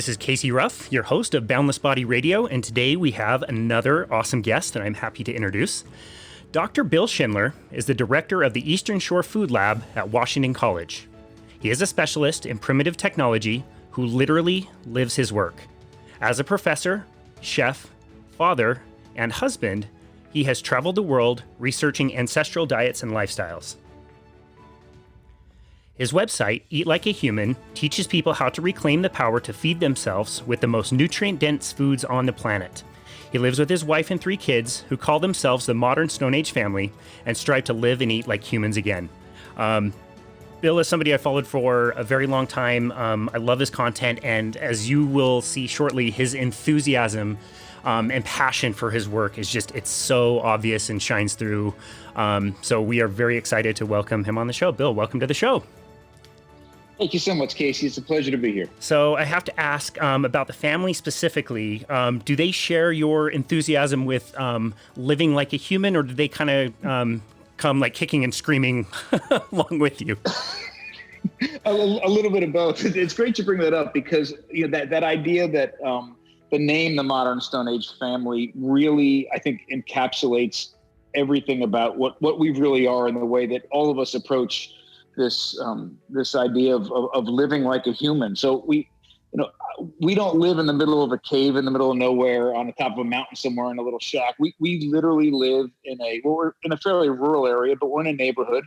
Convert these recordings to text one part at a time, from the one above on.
This is Casey Ruff, your host of Boundless Body Radio, and today we have another awesome guest that I'm happy to introduce. Dr. Bill Schindler is the director of the Eastern Shore Food Lab at Washington College. He is a specialist in primitive technology who literally lives his work. As a professor, chef, father, and husband, he has traveled the world researching ancestral diets and lifestyles. His website, Eat Like a Human, teaches people how to reclaim the power to feed themselves with the most nutrient-dense foods on the planet. He lives with his wife and 3 kids who call themselves the modern Stone Age family and strive to live and eat like humans again. Bill is somebody I followed for a very long time. I love his content, and as you will see shortly, his enthusiasm and passion for his work is it's so obvious and shines through. So we are very excited to welcome him on the show. Bill, welcome to the show. Thank you so much, Casey. It's a pleasure to be here. So I have to ask about the family specifically. Do they share your enthusiasm with living like a human, or do they kind of come like kicking and screaming along with you? A little bit of both. It's great to bring that up because that idea that the name the Modern Stone Age family really, I think, encapsulates everything about what we really are and the way that all of us approach this idea of living like a human. So we don't live in the middle of a cave in the middle of nowhere on the top of a mountain somewhere in a little shack. We literally live we're in a fairly rural area, but we're in a neighborhood.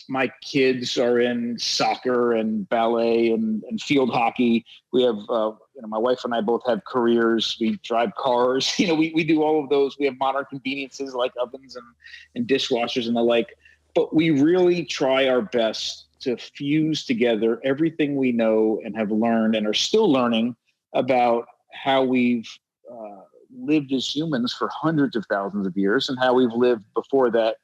My kids are in soccer and ballet and field hockey. We have, my wife and I both have careers. We drive cars. We do all of those. We have modern conveniences like ovens and dishwashers and the like. But we really try our best to fuse together everything we know and have learned and are still learning about how we've lived as humans for hundreds of thousands of years and how we've lived before that,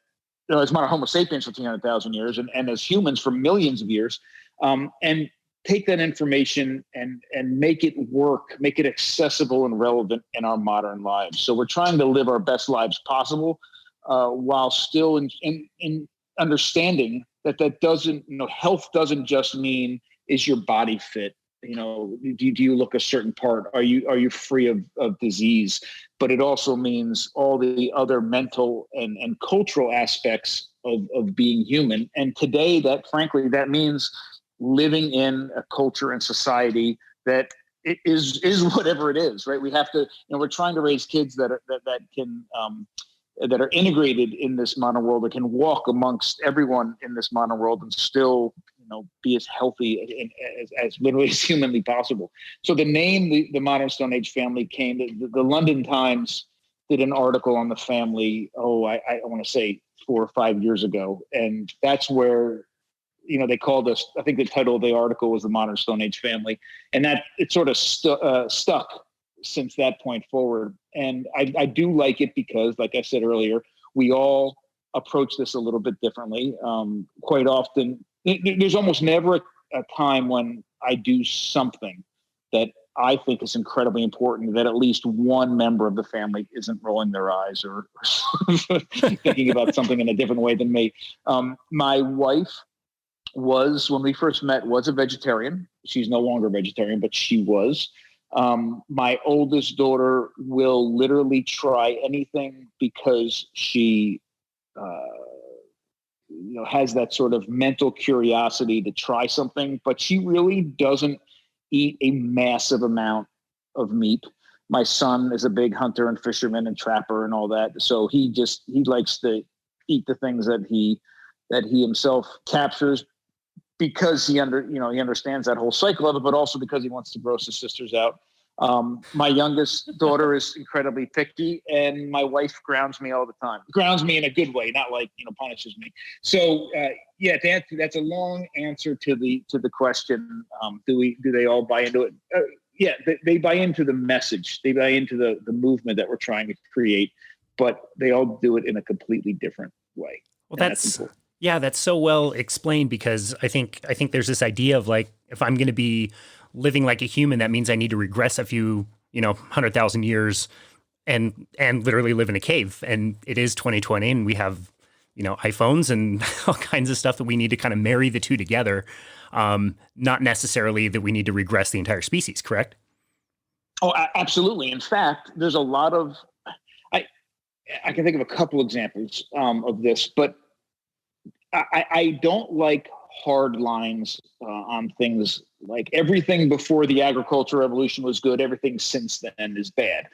as modern Homo sapiens for 300,000 years and as humans for millions of years, and take that information and make it work, make it accessible and relevant in our modern lives. So we're trying to live our best lives possible while still in understanding that doesn't, health doesn't just mean is your body fit? Do you look a certain part? Are you free of disease? But it also means all the other mental and cultural aspects of being human. And today, that means living in a culture and society that it is whatever it is, right? We have to, we're trying to raise kids that can that are integrated in this modern world, that can walk amongst everyone in this modern world and still, be as healthy as literally as humanly possible. So the name, the Modern Stone Age family came, the London Times did an article on the family, I want to say 4 or 5 years ago. And that's where, they called us, I think the title of the article was the Modern Stone Age family. And that it sort of stuck since that point forward. And I do like it because, like I said earlier, we all approach this a little bit differently. Quite often, there's almost never a time when I do something that I think is incredibly important that at least one member of the family isn't rolling their eyes or thinking about something in a different way than me. My wife when we first met, was a vegetarian. She's no longer a vegetarian, but she was. My oldest daughter will literally try anything because she, has that sort of mental curiosity to try something, but she really doesn't eat a massive amount of meat. My son is a big hunter and fisherman and trapper and all that. So he likes to eat the things that he himself captures because he understands that whole cycle of it, but also because he wants to gross his sisters out. My youngest daughter is incredibly picky, and my wife grounds me all the time. Grounds me in a good way, not like punishes me. So that's a long answer to the question. Do they all buy into it? They buy into the message. They buy into the movement that we're trying to create, but they all do it in a completely different way. Well, that's so well explained, because I think there's this idea of like, if I'm going to be living like a human, that means I need to regress a few, 100,000 years and literally live in a cave. And it is 2020 and we have, iPhones and all kinds of stuff that we need to kind of marry the two together. Not necessarily that we need to regress the entire species, correct? Oh, absolutely. In fact, there's a lot of, I, I can think of a couple examples of this, but I don't like hard lines on things like everything before the agricultural revolution was good. Everything since then is bad.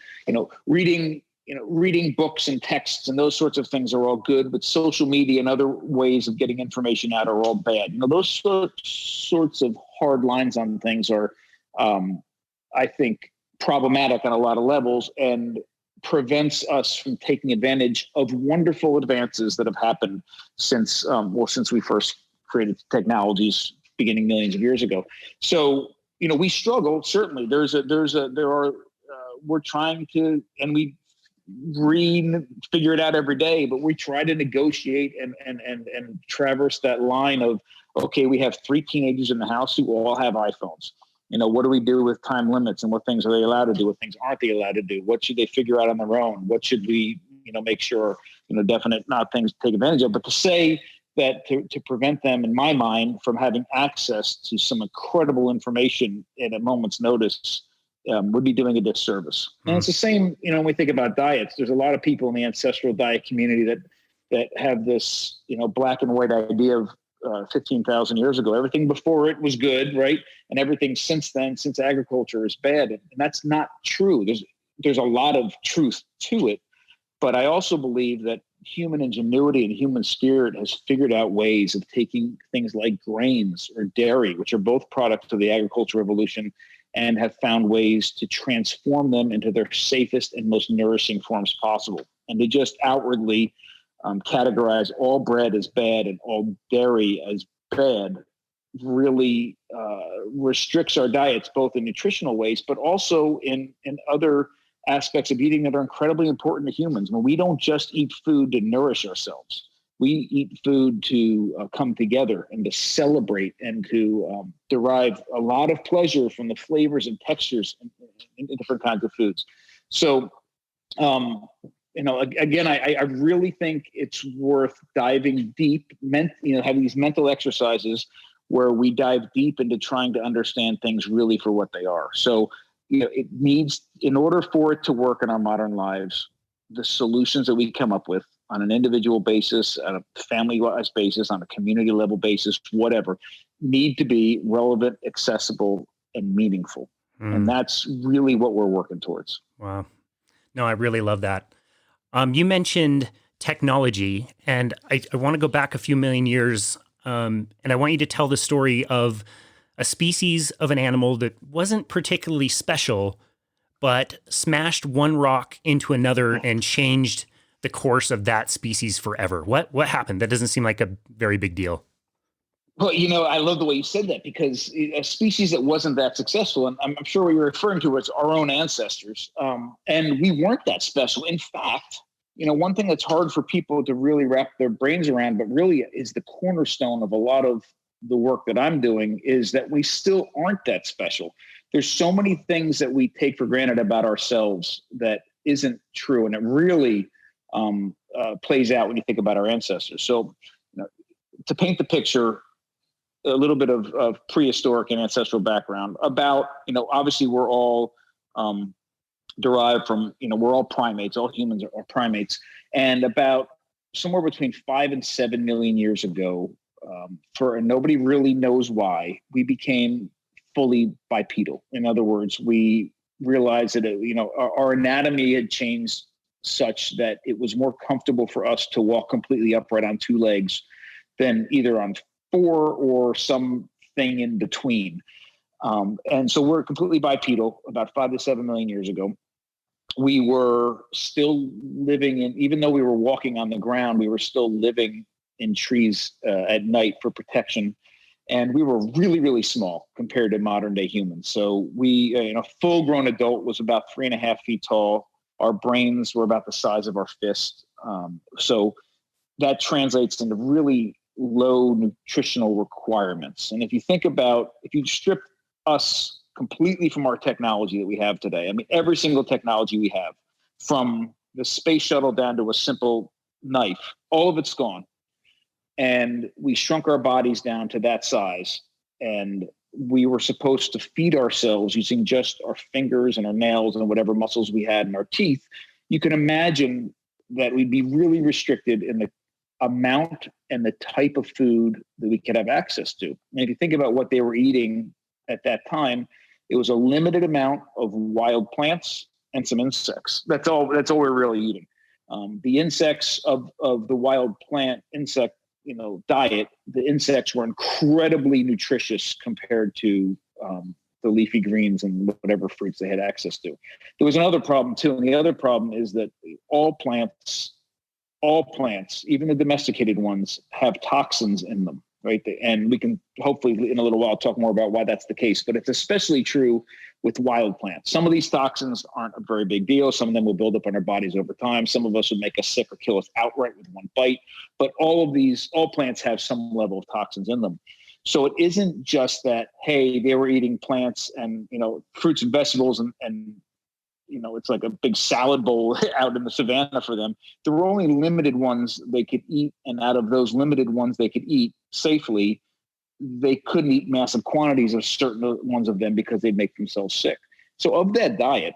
Reading books and texts and those sorts of things are all good, but social media and other ways of getting information out are all bad. Those sorts of hard lines on things are, I think, problematic on a lot of levels and prevents us from taking advantage of wonderful advances that have happened since we first created technologies beginning millions of years ago. So, we struggle. Certainly we're trying to, and we figure it out every day, but we try to negotiate and traverse that line of, okay, we have 3 teenagers in the house who all have iPhones. What do we do with time limits and what things are they allowed to do? What things aren't they allowed to do? What should they figure out on their own? What should we, make sure, definite not things to take advantage of, but to say that to prevent them, in my mind, from having access to some incredible information at a moment's notice would be doing a disservice. And it's the same, when we think about diets, there's a lot of people in the ancestral diet community that have this, black and white idea of 15,000 years ago. Everything before it was good, right? And everything since then, since agriculture, is bad. And that's not true. There's a lot of truth to it. But I also believe that human ingenuity and human spirit has figured out ways of taking things like grains or dairy, which are both products of the agricultural revolution, and have found ways to transform them into their safest and most nourishing forms possible. And they just outwardly categorize all bread as bad and all dairy as bad really restricts our diets, both in nutritional ways, but also in other aspects of eating that are incredibly important to humans. When we don't just eat food to nourish ourselves, we eat food to come together and to celebrate and to derive a lot of pleasure from the flavors and textures in different kinds of foods. So, again, I really think it's worth diving deep, having these mental exercises where we dive deep into trying to understand things really for what they are. So, it needs, in order for it to work in our modern lives, the solutions that we come up with on an individual basis, on a family-wise basis, on a community level basis, whatever, need to be relevant, accessible, and meaningful. And that's really what we're working towards. Wow. No, I really love that. You mentioned technology, and I want to go back a few million years, and I want you to tell the story of a species of an animal that wasn't particularly special, but smashed one rock into another and changed the course of that species forever. What happened? That doesn't seem like a very big deal. Well, I love the way you said that, because a species that wasn't that successful, and I'm sure what you're referring to is our own ancestors, and we weren't that special. In fact, one thing that's hard for people to really wrap their brains around, but really is the cornerstone of a lot of the work that I'm doing, is that we still aren't that special. There's so many things that we take for granted about ourselves that isn't true, and it really plays out when you think about our ancestors. So, to paint the picture, a little bit of prehistoric and ancestral background about, obviously we're all derived from, we're all primates, all humans are primates. And about somewhere between 5 and 7 million years ago, and nobody really knows why, we became fully bipedal. In other words, we realized that, our anatomy had changed such that it was more comfortable for us to walk completely upright on 2 legs than either on 4 or something in between. And so we're completely bipedal about 5 to 7 million years ago. We were still living even though we were walking on the ground, we were still living in trees at night for protection. And we were really, really small compared to modern day humans. So we, full grown adult was about 3.5 feet tall. Our brains were about the size of our fist. So that translates into really low nutritional requirements. And if you strip us completely from our technology that we have today, I mean, every single technology we have, from the space shuttle down to a simple knife, all of it's gone. And we shrunk our bodies down to that size. and we were supposed to feed ourselves using just our fingers and our nails and whatever muscles we had in our teeth, you can imagine that we'd be really restricted in the amount and the type of food that we could have access to. And if you think about what they were eating at that time, it was a limited amount of wild plants and some insects. That's all we're really eating. The insects of the wild plant insect, diet, the insects were incredibly nutritious compared to the leafy greens and whatever fruits they had access to. There was another problem too. And the other problem is that all plants, even the domesticated ones, have toxins in them, right? And we can hopefully in a little while talk more about why that's the case, but it's especially true with wild plants. Some of these toxins aren't a very big deal. Some of them will build up in our bodies over time. Some of us would make us sick or kill us outright with one bite. But all plants have some level of toxins in them. So it isn't just that, hey, they were eating plants and, fruits and vegetables and it's like a big salad bowl out in the savannah for them. There were only limited ones they could eat. And out of those limited ones they could eat safely, they couldn't eat massive quantities of certain ones of them because they'd make themselves sick. So of that diet,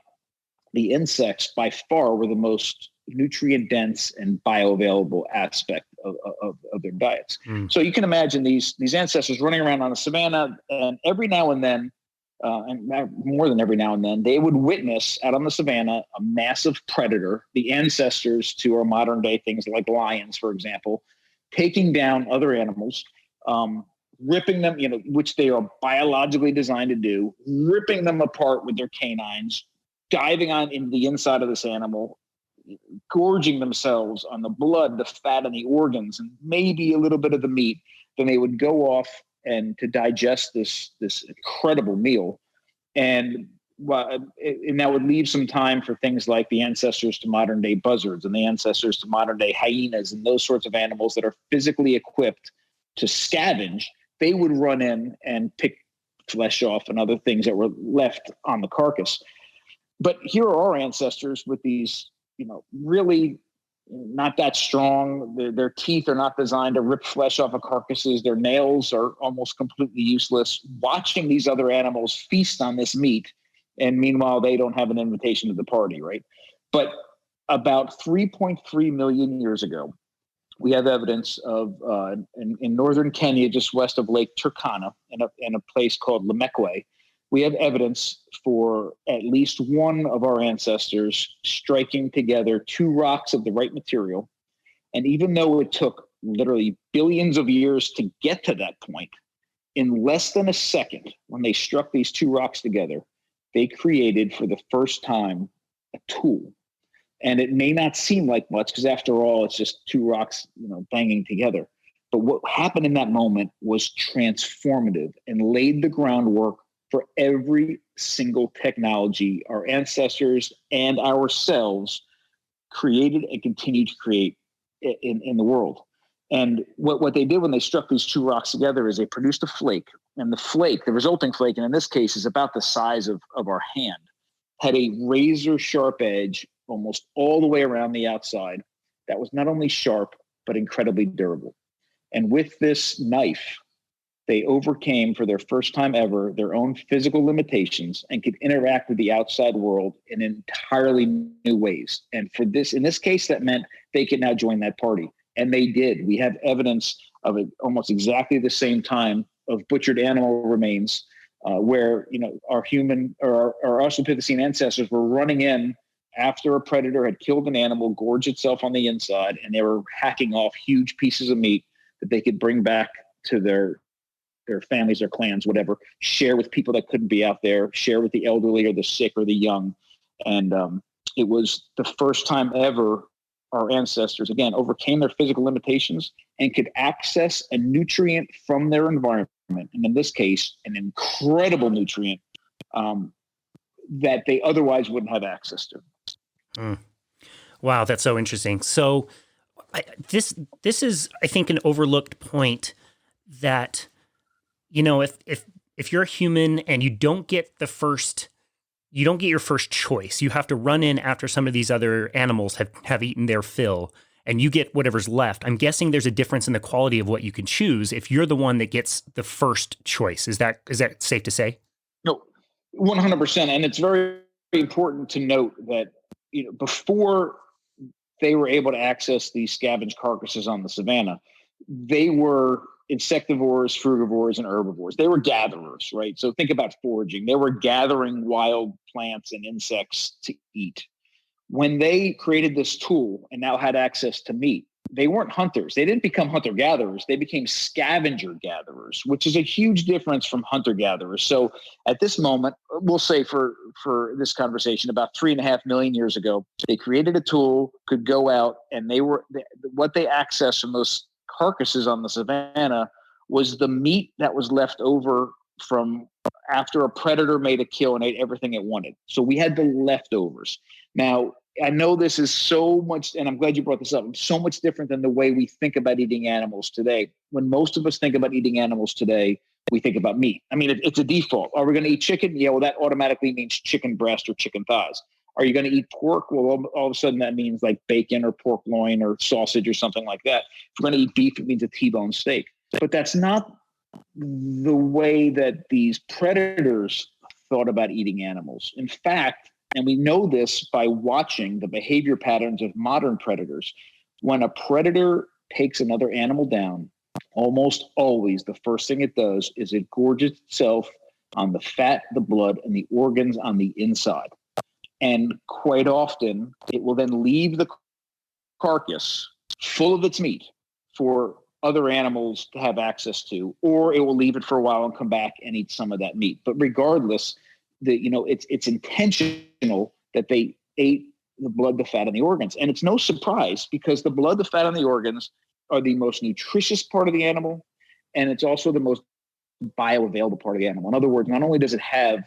the insects by far were the most nutrient dense and bioavailable aspect of their diets. So you can imagine these ancestors running around on the savannah, and every now and then, and more than every now and then, they would witness out on the savannah a massive predator, the ancestors to our modern day things like lions, for example, taking down other animals, ripping them, which they are biologically designed to do, ripping them apart with their canines, diving on into the inside of this animal, gorging themselves on the blood, the fat, and the organs, and maybe a little bit of the meat. Then they would go off and to digest this incredible meal. And that would leave some time for things like the ancestors to modern day buzzards and the ancestors to modern day hyenas and those sorts of animals that are physically equipped to scavenge. They would run in and pick flesh off and other things that were left on the carcass. But here are our ancestors with these, really not that strong. Their teeth are not designed to rip flesh off of carcasses. Their nails are almost completely useless. Watching these other animals feast on this meat. And meanwhile, they don't have an invitation to the party, right? But about 3.3 million years ago, we have evidence of in northern Kenya, just west of Lake Turkana, in a place called Lemekwe, we have evidence for at least one of our ancestors striking together two rocks of the right material. And even though it took literally billions of years to get to that point, in less than a second, when they struck these two rocks together, they created for the first time a tool. And it may not seem like much because after all, it's just two rocks, banging together. But what happened in that moment was transformative and laid the groundwork for every single technology our ancestors and ourselves created and continue to create in the world. And what they did when they struck these two rocks together is they produced a flake. And the resulting flake, and in this case is about the size of our hand, had a razor sharp edge almost all the way around the outside that was not only sharp, but incredibly durable. And with this knife, they overcame for their first time ever their own physical limitations and could interact with the outside world in entirely new ways. And in this case, that meant they could now join that party. And they did. We have evidence of it almost exactly the same time of butchered animal remains where, our human or our Australopithecine ancestors were running in after a predator had killed an animal, gorged itself on the inside, and they were hacking off huge pieces of meat that they could bring back to their families or clans, whatever, share with people that couldn't be out there, share with the elderly or the sick or the young. And it was the first time ever our ancestors, again, overcame their physical limitations and could access a nutrient from their environment. And in this case, an incredible nutrient that they otherwise wouldn't have access to. Wow, that's so interesting. So this is, I think, an overlooked point that, if you're a human and you don't get your first choice, you have to run in after some of these other animals have eaten their fill. and you get whatever's left, I'm guessing there's a difference in the quality of what you can choose if you're the one that gets the first choice. Is that safe to say? No, 100%. And it's very important to note that, before they were able to access these scavenged carcasses on the savanna, they were insectivores, frugivores, and herbivores. They were gatherers, right? So think about foraging. They were gathering wild plants and insects to eat. When they created this tool and now had access to meat, they weren't hunters. They didn't become hunter-gatherers. They became scavenger gatherers, which is a huge difference from hunter-gatherers. So at this moment, we'll say for this conversation, about 3.5 million years ago, they created a tool, could go out, and what they accessed from those carcasses on the savanna was the meat that was left over from after a predator made a kill and ate everything it wanted. So we had the leftovers. Now, I know this is so much, and I'm glad you brought this up, so much different than the way we think about eating animals today. When most of us think about eating animals today, we think about meat. I mean, it's a default. Are we going to eat chicken? Yeah, well, that automatically means chicken breast or chicken thighs. Are you going to eat pork? Well, all of a sudden that means like bacon or pork loin or sausage or something like that. If we're going to eat beef, it means a T-bone steak. But that's not the way that these predators thought about eating animals. In fact, and we know this by watching the behavior patterns of modern predators, when a predator takes another animal down, almost always the first thing it does is it gorges itself on the fat, the blood, and the organs on the inside. And quite often, it will then leave the carcass full of its meat for other animals to have access to, or it will leave it for a while and come back and eat some of that meat. But regardless, it's intentional that they ate the blood, the fat, and the organs. And it's no surprise because the blood, the fat, and the organs are the most nutritious part of the animal, and it's also the most bioavailable part of the animal. In other words, not only does it have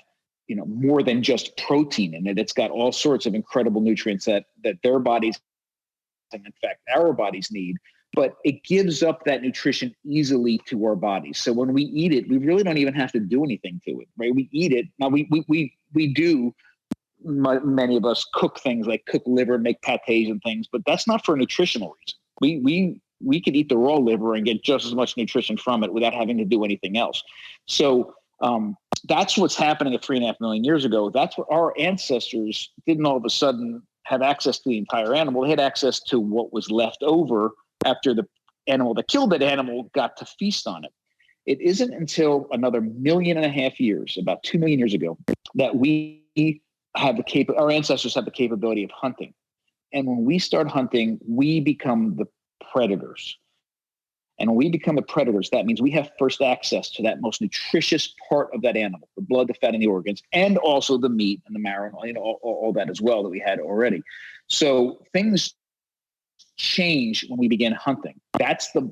more than just protein in it, it's got all sorts of incredible nutrients that their bodies, and in fact our bodies, need, but it gives up that nutrition easily to our bodies. So when we eat it, we really don't even have to do anything to it, right? We eat it. Now we do, many of us cook things like cook liver, make pâtés and things, but that's not for a nutritional reason. We could eat the raw liver and get just as much nutrition from it without having to do anything else. So that's what's happening at 3.5 million years ago. That's what our ancestors didn't all of a sudden have access to the entire animal. They had access to what was left over after the animal that killed that animal got to feast on it. It isn't until another 1.5 million years, about 2 million years ago, that we have our ancestors have the capability of hunting. And when we start hunting, we become the predators. And when we become the predators, that means we have first access to that most nutritious part of that animal, the blood, the fat, and the organs, and also the meat and the marrow, all that as well that we had already. So things change when we begin hunting. That's the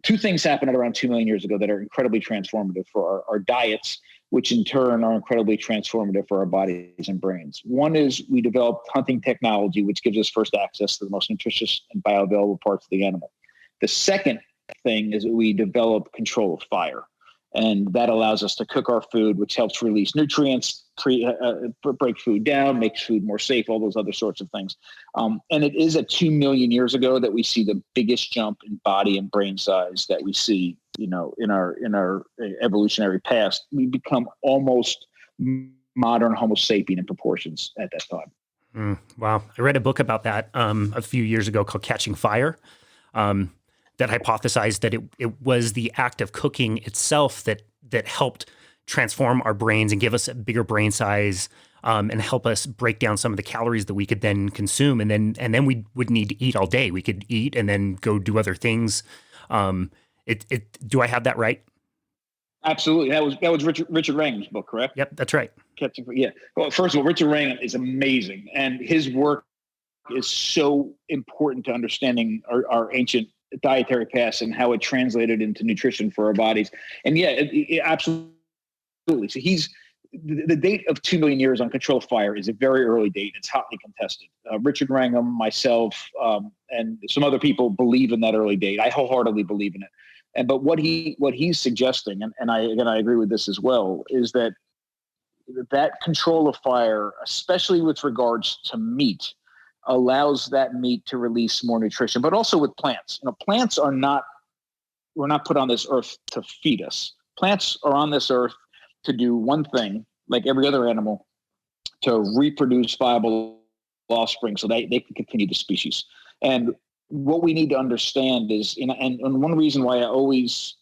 two things happened at around 2 million years ago that are incredibly transformative for our diets, which in turn are incredibly transformative for our bodies and brains. One is we developed hunting technology, which gives us first access to the most nutritious and bioavailable parts of the animal. The second thing is we develop control of fire, and that allows us to cook our food, which helps release nutrients, break food down, makes food more safe, all those other sorts of things. And it is at 2 million years ago that we see the biggest jump in body and brain size that we see, in our evolutionary past. We become almost modern Homo sapien in proportions at that time. Wow. I read a book about that a few years ago called Catching Fire. That hypothesized that it was the act of cooking itself that helped transform our brains and give us a bigger brain size, and help us break down some of the calories that we could then consume, and then we would need to eat all day. We could eat and then go do other things. Do I have that right? Absolutely. That was Richard Wrangham's book, correct? Yep, that's right. Yeah. Well, first of all, Richard Wrangham is amazing, and his work is so important to understanding our ancient dietary past and how it translated into nutrition for our bodies. And yeah, it absolutely. So the date of 2 million years on control of fire is a very early date. It's hotly contested. Richard Wrangham, myself, and some other people believe in that early date. I wholeheartedly believe in it. But what he's suggesting, and I agree with this as well, is that control of fire, especially with regards to meat, allows that meat to release more nutrition. But also with plants, plants we're not put on this earth to feed us. Plants are on this earth to do one thing, like every other animal, to reproduce viable offspring so they can continue the species. And what we need to understand is, and one reason why I always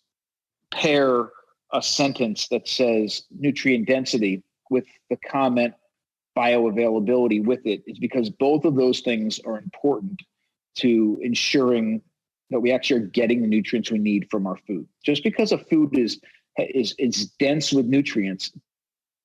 pair a sentence that says nutrient density with the comment bioavailability with it is because both of those things are important to ensuring that we actually are getting the nutrients we need from our food. Just because a food is dense with nutrients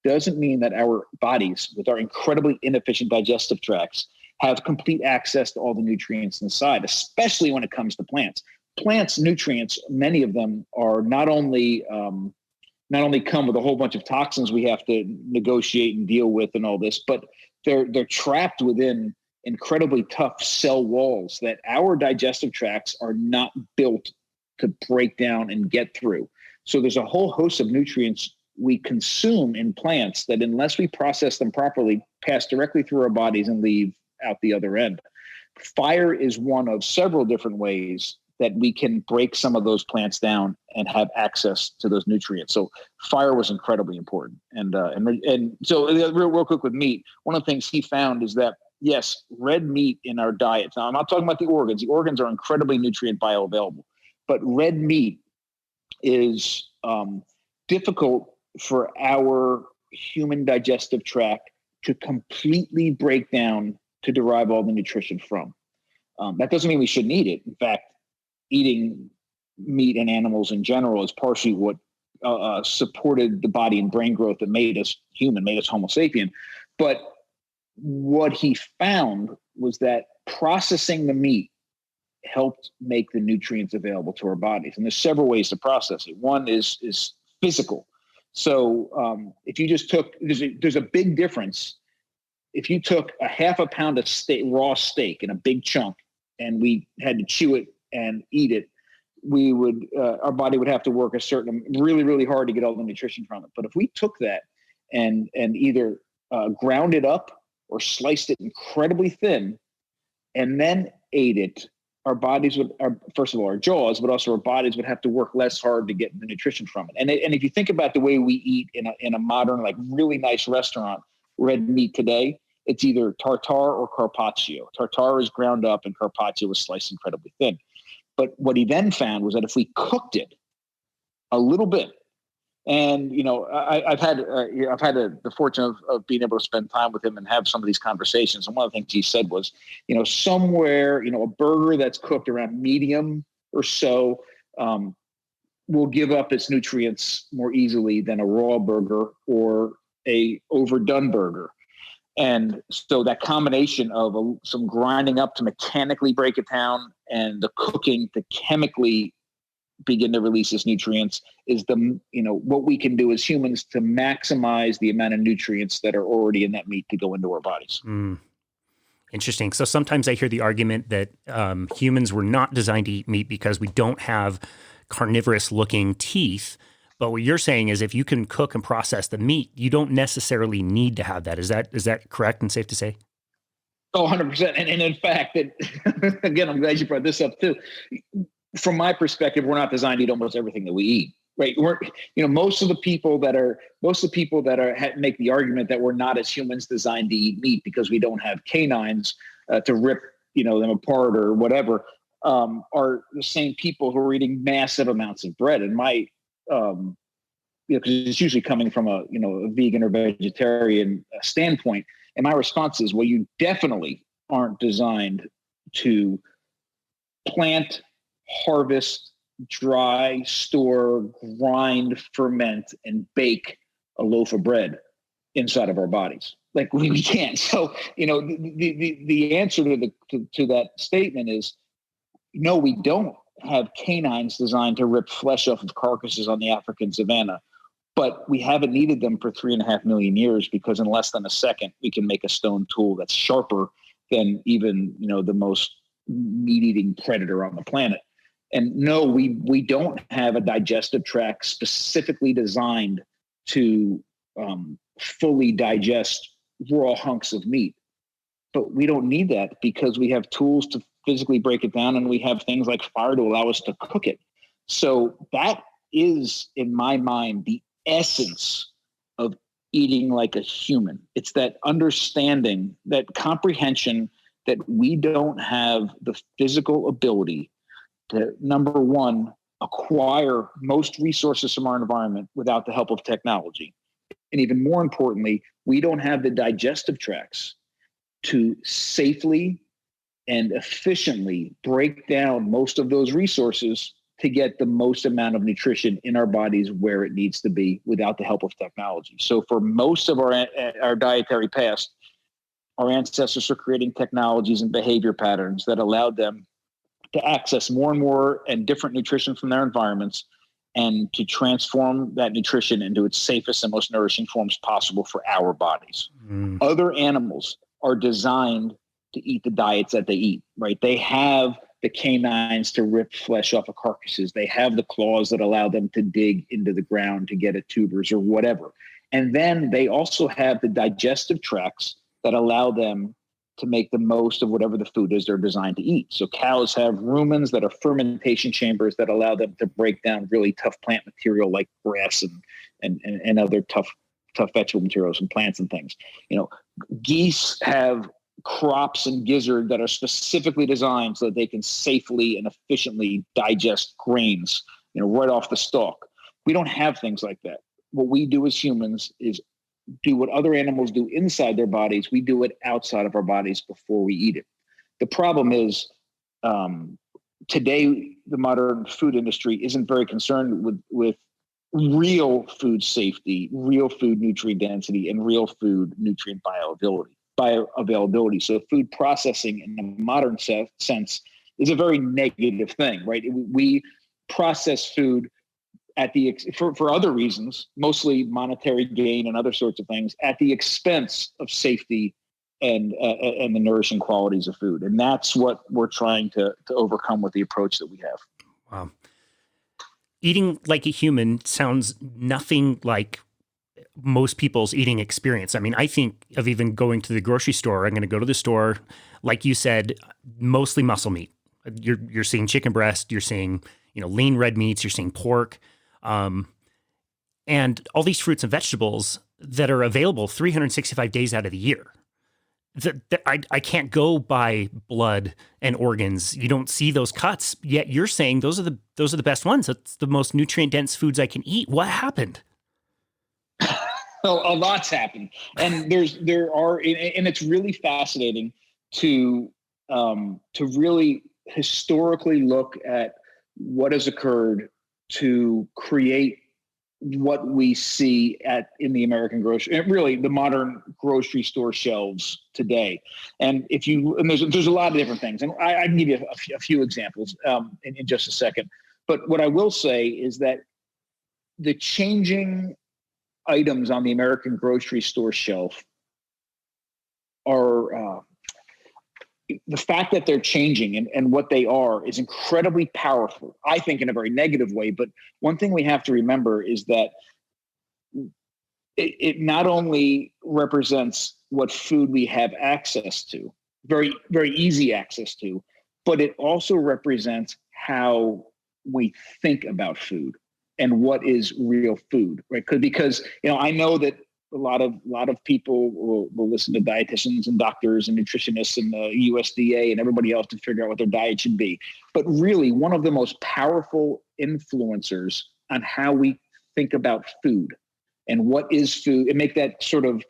doesn't mean that our bodies, with our incredibly inefficient digestive tracts, have complete access to all the nutrients inside, especially when it comes to plants. Plants' nutrients, many of them are not only come with a whole bunch of toxins we have to negotiate and deal with and all this, but they're trapped within incredibly tough cell walls that our digestive tracts are not built to break down and get through. So there's a whole host of nutrients we consume in plants that, unless we process them properly, pass directly through our bodies and leave out the other end. Fire is one of several different ways that we can break some of those plants down and have access to those nutrients. So fire was incredibly important. And so real quick with meat, one of the things he found is that, yes, red meat in our diet. Now, I'm not talking about the organs. The organs are incredibly nutrient bioavailable, but red meat is difficult for our human digestive tract to completely break down to derive all the nutrition from. That doesn't mean we shouldn't eat it. In fact, eating meat and animals in general is partially what supported the body and brain growth that made us human, made us Homo sapien. But what he found was that processing the meat helped make the nutrients available to our bodies. And there's several ways to process it. One is physical. So if you just took, there's a big difference. If you took a half a pound of raw steak in a big chunk and we had to chew it and eat it, we would our body would have to work really, really hard to get all the nutrition from it. But if we took that and either ground it up or sliced it incredibly thin and then ate it, our bodies would, first of all, our jaws, but also our bodies would have to work less hard to get the nutrition from it. And if you think about the way we eat in a modern, like really nice restaurant, red meat today, it's either tartare or carpaccio. Tartare is ground up and carpaccio is sliced incredibly thin. But what he then found was that if we cooked it a little bit, and I've had the fortune of being able to spend time with him and have some of these conversations. And one of the things he said was, somewhere, a burger that's cooked around medium or so will give up its nutrients more easily than a raw burger or a overdone burger. And so that combination of some grinding up to mechanically break it down and the cooking to chemically begin to release its nutrients is what we can do as humans to maximize the amount of nutrients that are already in that meat to go into our bodies. Interesting. So sometimes I hear the argument that humans were not designed to eat meat because we don't have carnivorous looking teeth. But what you're saying is if you can cook and process the meat, you don't necessarily need to have that. Is that correct and safe to say? Oh, 100%. And in fact, again, I'm glad you brought this up too. From my perspective, we're not designed to eat almost everything that we eat, right? Most of the people that make the argument that we're not as humans designed to eat meat because we don't have canines to rip, them apart or whatever, are the same people who are eating massive amounts of bread. And my, because it's usually coming from a vegan or vegetarian standpoint. And my response is, well, you definitely aren't designed to plant, harvest, dry, store, grind, ferment, and bake a loaf of bread inside of our bodies. Like we can't. So, the answer to that statement is no, we don't have canines designed to rip flesh off of carcasses on the African savanna, but we haven't needed them for 3.5 million years because in less than a second, we can make a stone tool that's sharper than even, the most meat-eating predator on the planet. And no, we don't have a digestive tract specifically designed to fully digest raw hunks of meat. But we don't need that because we have tools to physically break it down, and we have things like fire to allow us to cook it. So that is, in my mind, the essence of eating like a human. It's that understanding, that comprehension that we don't have the physical ability to, number one, acquire most resources from our environment without the help of technology. And even more importantly, we don't have the digestive tracts to safely and efficiently break down most of those resources to get the most amount of nutrition in our bodies where it needs to be without the help of technology. So for most of our dietary past, our ancestors are creating technologies and behavior patterns that allowed them to access more and more and different nutrition from their environments, and to transform that nutrition into its safest and most nourishing forms possible for our bodies. Other animals are designed to eat the diets that they eat, right? They have the canines to rip flesh off of carcasses. They have the claws that allow them to dig into the ground to get at tubers or whatever. And then they also have the digestive tracts that allow them to make the most of whatever the food is they're designed to eat. So cows have rumens that are fermentation chambers that allow them to break down really tough plant material like grass and other tough vegetable materials and plants and things. Geese have crops and gizzard that are specifically designed so that they can safely and efficiently digest grains, right off the stalk. We don't have things like that. What we do as humans is do what other animals do inside their bodies. We do it outside of our bodies before we eat it. The problem is today, the modern food industry isn't very concerned with real food safety, real food nutrient density, and real food nutrient bioavailability. So food processing in the modern sense is a very negative thing, right? We process food for other reasons, mostly monetary gain and other sorts of things, at the expense of safety and the nourishing qualities of food. And that's what we're trying to overcome with the approach that we have. Wow. Eating like a human sounds nothing like most people's eating experience. I mean, I think of even going to the grocery store. I'm going to go to the store, like you said, mostly muscle meat. You're seeing chicken breast, you're seeing, lean red meats, you're seeing pork, and all these fruits and vegetables that are available 365 days out of the year. I can't go buy blood and organs. You don't see those cuts, yet you're saying those are the best ones. That's the most nutrient dense foods I can eat. What happened? A lot's happened, and it's really fascinating to really historically look at what has occurred to create what we see in the American grocery, really the modern grocery store shelves today. And there's a lot of different things, and I can give you a few examples in just a second. But what I will say is that the changing items on the American grocery store shelf are the fact that they're changing and what they are is incredibly powerful, I think, in a very negative way. But one thing we have to remember is that it not only represents what food we have access to, very, very easy access to, but it also represents how we think about food and what is real food, right? Because I know that a lot of people will listen to dietitians and doctors and nutritionists and the USDA and everybody else to figure out what their diet should be. But really, one of the most powerful influencers on how we think about food and what is food, and make that sort of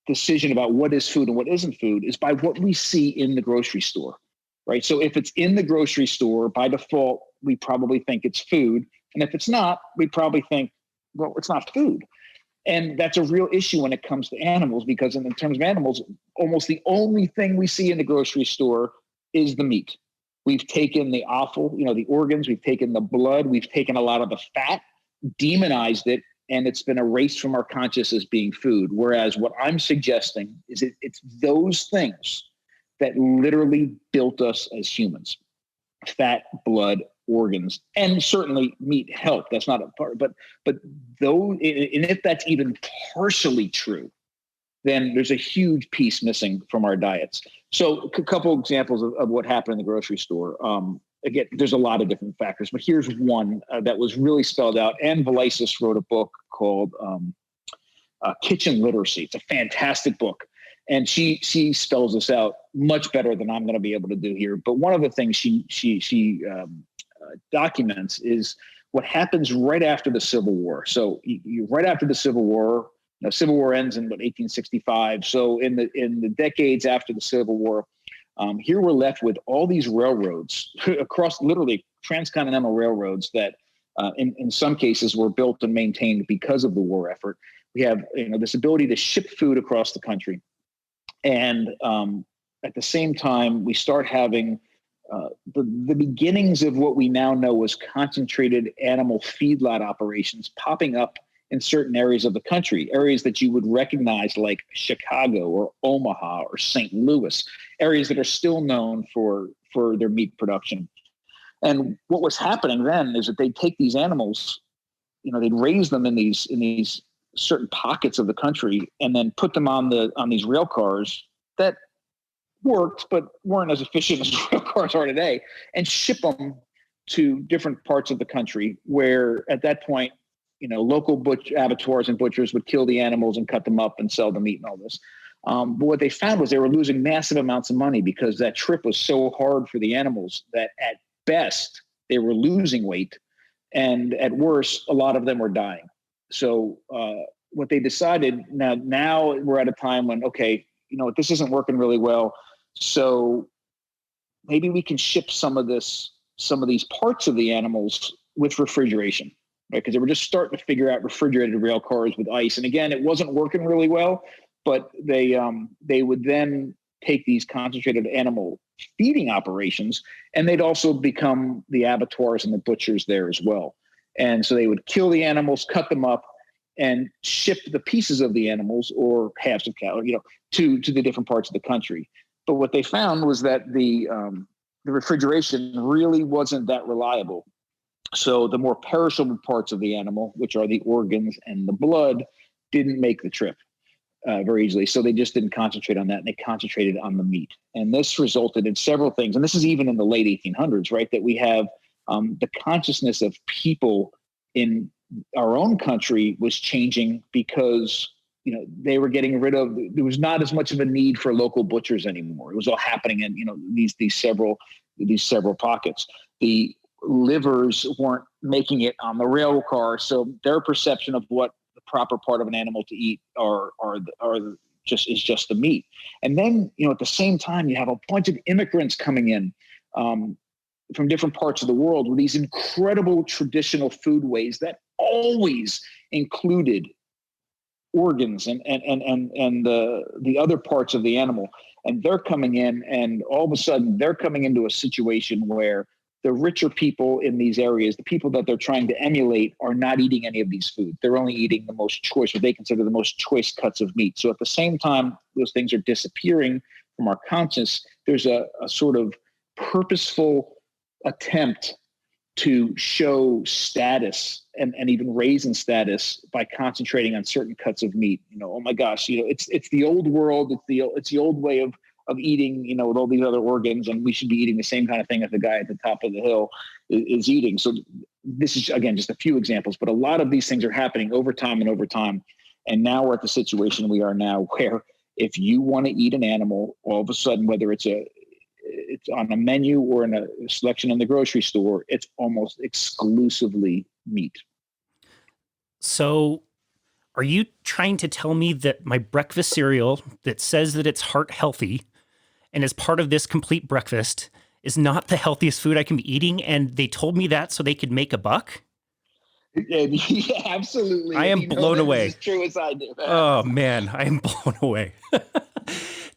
decision about what is food and what isn't food, is by what we see in the grocery store, right? So if it's in the grocery store, by default, we probably think it's food. And if it's not, we probably think, well, it's not food. And that's a real issue when it comes to animals, because in terms of animals, almost the only thing we see in the grocery store is the meat. We've taken the offal, the organs, we've taken the blood, we've taken a lot of the fat, demonized it, and it's been erased from our consciousness as being food. Whereas what I'm suggesting is it's those things that literally built us as humans: fat, blood, organs, and certainly meat help. That's not a part, but though, and if that's even partially true, then there's a huge piece missing from our diets. So a couple examples of what happened in the grocery store. Again, there's a lot of different factors, but here's one that was really spelled out. Anne Valisis wrote a book called Kitchen Literacy. It's a fantastic book. And she spells this out much better than I'm going to be able to do here. But one of the things she documents is what happens right after the Civil War. So right after the Civil War, Civil War ends in 1865. So in the decades after the Civil War, here we're left with all these railroads across, literally transcontinental railroads that in some cases were built and maintained because of the war effort. We have this ability to ship food across the country. And at the same time, we start having the beginnings of what we now know as concentrated animal feedlot operations popping up in certain areas of the country, areas that you would recognize like Chicago or Omaha or St. Louis, areas that are still known for their meat production. And what was happening then is that they'd take these animals, they'd raise them in these certain pockets of the country and then put them on these rail cars that worked but weren't as efficient as rail cars are today, and ship them to different parts of the country where at that point local abattoirs and butchers would kill the animals and cut them up and sell the meat and all this. But what they found was they were losing massive amounts of money because that trip was so hard for the animals that at best they were losing weight, and at worst a lot of them were dying. So what they decided, now we're at a time when, okay, this isn't working really well. So maybe we can ship some of these parts of the animals with refrigeration, right? Because they were just starting to figure out refrigerated rail cars with ice. And again, it wasn't working really well, but they would then take these concentrated animal feeding operations, and they'd also become the abattoirs and the butchers there as well. And so they would kill the animals, cut them up, and ship the pieces of the animals or halves of cattle, to the different parts of the country. But what they found was that the refrigeration really wasn't that reliable. So the more perishable parts of the animal, which are the organs and the blood, didn't make the trip very easily. So they just didn't concentrate on that, and they concentrated on the meat. And this resulted in several things. And this is even in the late 1800s, right? That we have the consciousness of people in our own country was changing because they were getting rid of, there was not as much of a need for local butchers anymore. It was all happening in these several pockets. The livers weren't making it on the rail car, so their perception of what the proper part of an animal to eat is just the meat. And then at the same time, you have a bunch of immigrants coming in from different parts of the world with these incredible traditional foodways that always included organs and the other parts of the animal. And they're coming in, and all of a sudden they're coming into a situation where the richer people in these areas, the people that they're trying to emulate, are not eating any of these foods. They're only eating the most choice, what they consider the most choice cuts of meat. So at the same time those things are disappearing from our conscience, there's a sort of purposeful attempt to show status and even raise in status by concentrating on certain cuts of meat. Oh my gosh, it's the old world. It's the old way of eating, with all these other organs, and we should be eating the same kind of thing that the guy at the top of the hill is eating. So this is, again, just a few examples, but a lot of these things are happening over time and over time. And now we're at the situation we are now, where if you want to eat an animal, all of a sudden, whether it's on a menu or in a selection in the grocery store, it's almost exclusively meat. So are you trying to tell me that my breakfast cereal that says that it's heart healthy and as part of this complete breakfast is not the healthiest food I can be eating, and they told me that so they could make a buck? Yeah, absolutely. I am blown away. As true as I do. Oh man, I am blown away.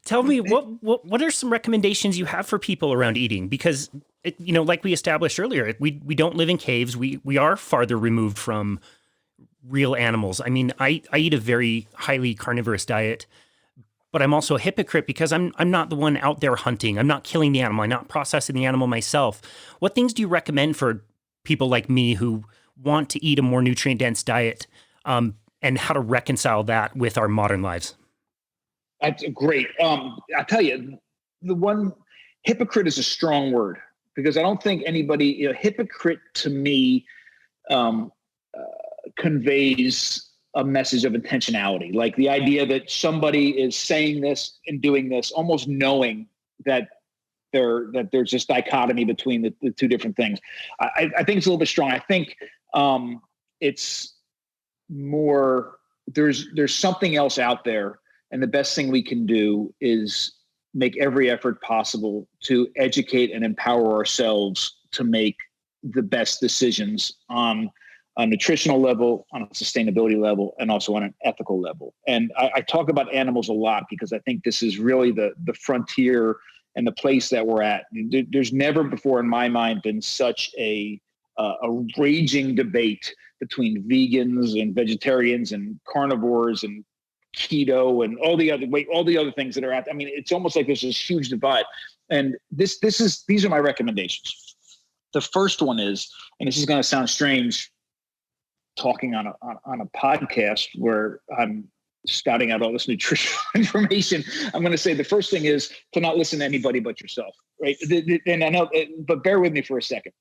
Tell me, what are some recommendations you have for people around eating? Because like we established earlier, we don't live in caves. We are farther removed from real animals. I mean, I eat a very highly carnivorous diet, but I'm also a hypocrite because I'm not the one out there hunting. I'm not killing the animal. I'm not processing the animal myself. What things do you recommend for people like me who want to eat a more nutrient-dense diet, and how to reconcile that with our modern lives? That's great. I'll tell you, the one hypocrite is a strong word because I don't think anybody, hypocrite to me um, conveys a message of intentionality, like the idea that somebody is saying this and doing this, almost knowing that there's this dichotomy between the two different things. I think it's a little bit strong. I think it's more there's something else out there, and the best thing we can do is make every effort possible to educate and empower ourselves to make the best decisions on a nutritional level, on a sustainability level, and also on an ethical level. And I talk about animals a lot because I think this is really the frontier and the place that we're at. There's never before in my mind been such a raging debate between vegans and vegetarians and carnivores and keto and all the other things that are out there. I mean, it's almost like there's this huge divide. And these are my recommendations. The first one is, and this is going to sound strange talking on a podcast where I'm scouting out all this nutritional information, I'm going to say the first thing is to not listen to anybody but yourself, right? And I know, but bear with me for a second.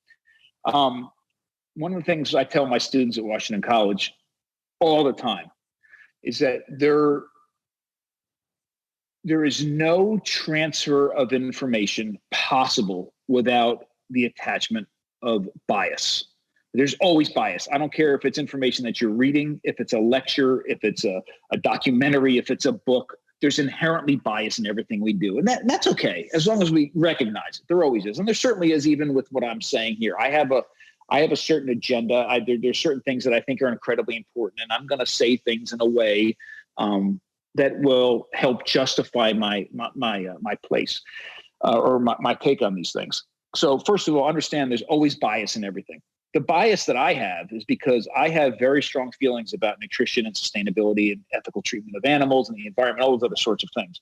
One of the things I tell my students at Washington College all the time is that there is no transfer of information possible without the attachment of bias. There's always bias. I don't care if it's information that you're reading, if it's a lecture, if it's a documentary, if it's a book, there's inherently bias in everything we do. And that's okay, as long as we recognize it. There always is. And there certainly is, even with what I'm saying here. I have a certain agenda. There's certain things that I think are incredibly important. And I'm going to say things in a way that will help justify my place or my take on these things. So first of all, understand there's always bias in everything. The bias that I have is because I have very strong feelings about nutrition and sustainability and ethical treatment of animals and the environment, all those other sorts of things.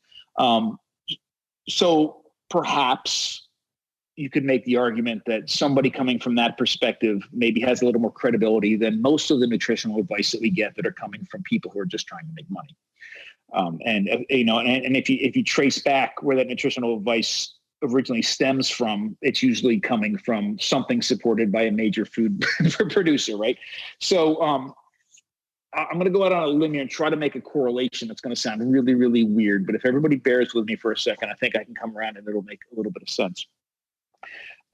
So perhaps you could make the argument that somebody coming from that perspective maybe has a little more credibility than most of the nutritional advice that we get that are coming from people who are just trying to make money. And if you trace back where that nutritional advice originally stems from, it's usually coming from something supported by a major food producer, right? So I'm going to go out on a limb here and try to make a correlation that's going to sound really, really weird. But if everybody bears with me for a second, I think I can come around and it'll make a little bit of sense.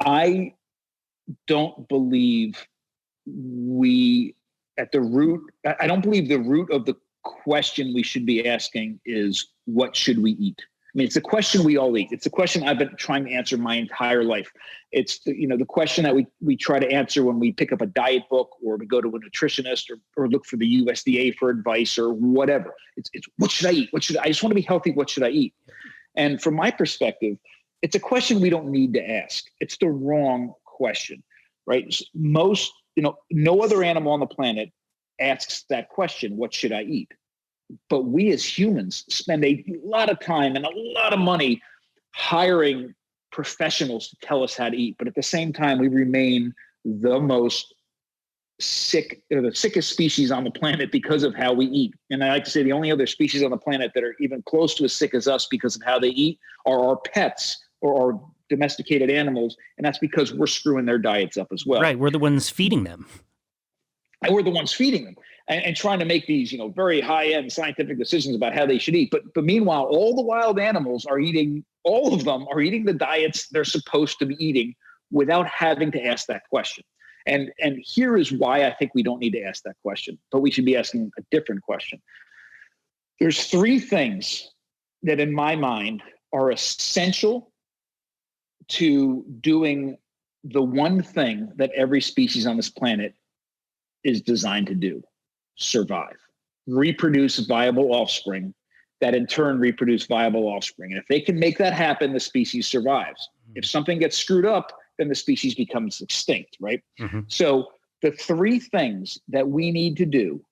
I don't believe I don't believe the root of the question we should be asking is, what should we eat? I mean, it's a question we all eat. It's a question I've been trying to answer my entire life. It's the question that we try to answer when we pick up a diet book or we go to a nutritionist or look for the USDA for advice or whatever. It's what should I eat? I just want to be healthy. What should I eat? And from my perspective, it's a question we don't need to ask. It's the wrong question, right? No other animal on the planet asks that question, what should I eat? But we as humans spend a lot of time and a lot of money hiring professionals to tell us how to eat. But at the same time, we remain the most sick, or the sickest species on the planet because of how we eat. And I like to say the only other species on the planet that are even close to as sick as us because of how they eat are our pets or our domesticated animals. And that's because we're screwing their diets up as well. Right. We're the ones feeding them. And we're the ones feeding them and trying to make these, very high-end scientific decisions about how they should eat. But meanwhile, all the wild animals all of them are eating the diets they're supposed to be eating without having to ask that question. And here is why I think we don't need to ask that question, but we should be asking a different question. There's three things that in my mind are essential to doing the one thing that every species on this planet is designed to do: survive, reproduce viable offspring that in turn reproduce viable offspring. And if they can make that happen, the species survives. If something gets screwed up, then the species becomes extinct, right? Mm-hmm. So the three things that we need to do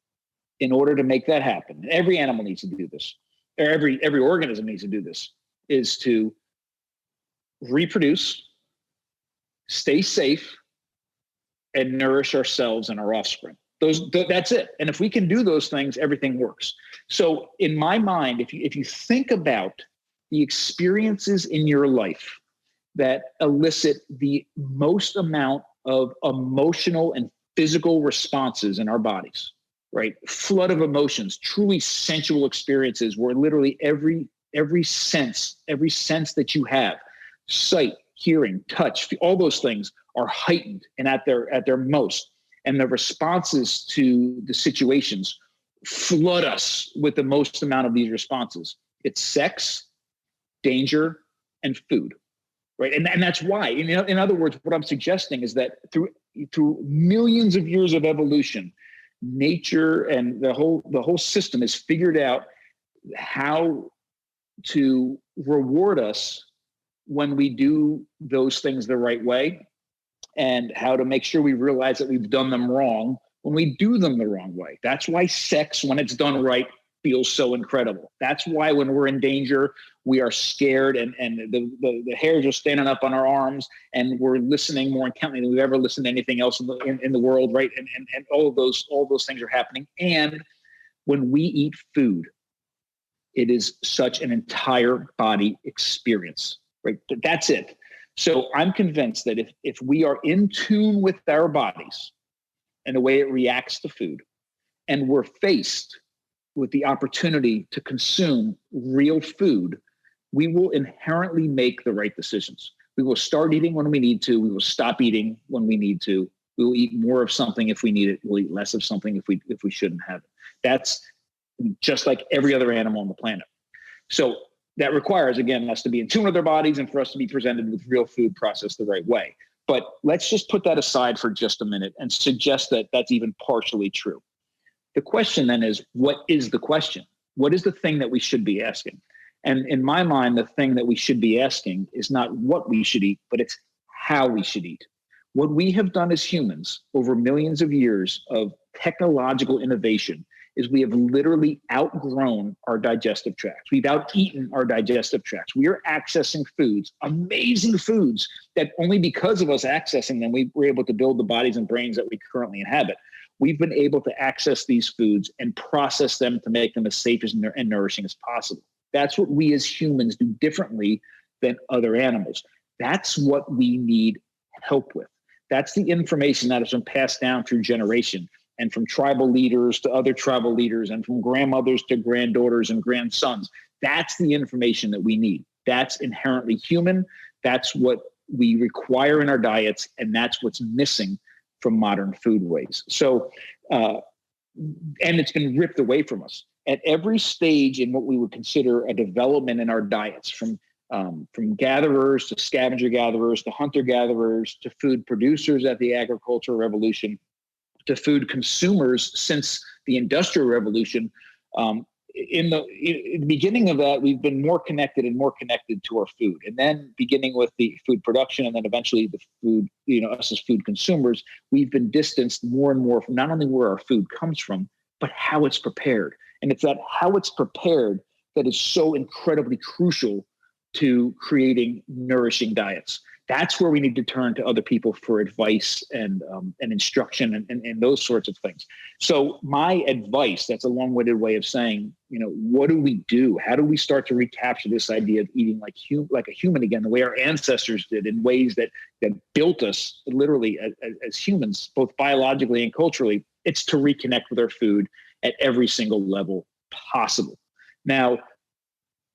in order to make that happen, every animal needs to do this, or every organism needs to do this, is to reproduce, stay safe, and nourish ourselves and our offspring. That's it. And if we can do those things, everything works. So in my mind, if you think about the experiences in your life that elicit the most amount of emotional and physical responses in our bodies, right? Flood of emotions, truly sensual experiences where literally every sense that you have, sight, hearing, touch, all those things are heightened and at their most. And the responses to the situations flood us with the most amount of these responses. It's sex, danger, and food, right? And that's why. In other words, what I'm suggesting is that through millions of years of evolution, nature and the whole system has figured out how to reward us when we do those things the right way, and how to make sure we realize that we've done them wrong when we do them the wrong way. That's why sex, when it's done right, feels so incredible. That's why when we're in danger, we are scared and the hairs are standing up on our arms, and we're listening more intently than we've ever listened to anything else in the world, right? And all of those things are happening. And when we eat food, it is such an entire body experience, right? That's it. So I'm convinced that if we are in tune with our bodies and the way it reacts to food, and we're faced with the opportunity to consume real food, we will inherently make the right decisions. We will start eating when we need to. We will stop eating when we need to. We will eat more of something if we need it. We'll eat less of something if we shouldn't have it. That's just like every other animal on the planet. So that requires, again, us to be in tune with our bodies and for us to be presented with real food processed the right way. But let's just put that aside for just a minute and suggest that that's even partially true. The question then is, what is the question? What is the thing that we should be asking? And in my mind, the thing that we should be asking is not what we should eat, but it's how we should eat. What we have done as humans over millions of years of technological innovation is we have literally outgrown our digestive tracts. We've out-eaten our digestive tracts. We are accessing foods, amazing foods, that only because of us accessing them, we were able to build the bodies and brains that we currently inhabit. We've been able to access these foods and process them to make them as safe and nourishing as possible. That's what we as humans do differently than other animals. That's what we need help with. That's the information that has been passed down through generation, and from tribal leaders to other tribal leaders, and from grandmothers to granddaughters and grandsons. That's the information that we need. That's inherently human. That's what we require in our diets, and that's what's missing from modern foodways. So, and it's been ripped away from us at every stage in what we would consider a development in our diets, from gatherers to scavenger gatherers to hunter gatherers to food producers at the agricultural revolution, to food consumers since the Industrial Revolution. In the beginning of that, we've been more connected to our food. And then beginning with the food production and then eventually the food, us as food consumers, we've been distanced more and more from not only where our food comes from, but how it's prepared. And it's that how it's prepared that is so incredibly crucial to creating nourishing diets. That's where we need to turn to other people for advice and instruction and those sorts of things. So my advice, that's a long-winded way of saying, what do we do? How do we start to recapture this idea of eating like a human again, the way our ancestors did, in ways that built us literally as humans, both biologically and culturally? It's to reconnect with our food at every single level possible. Now,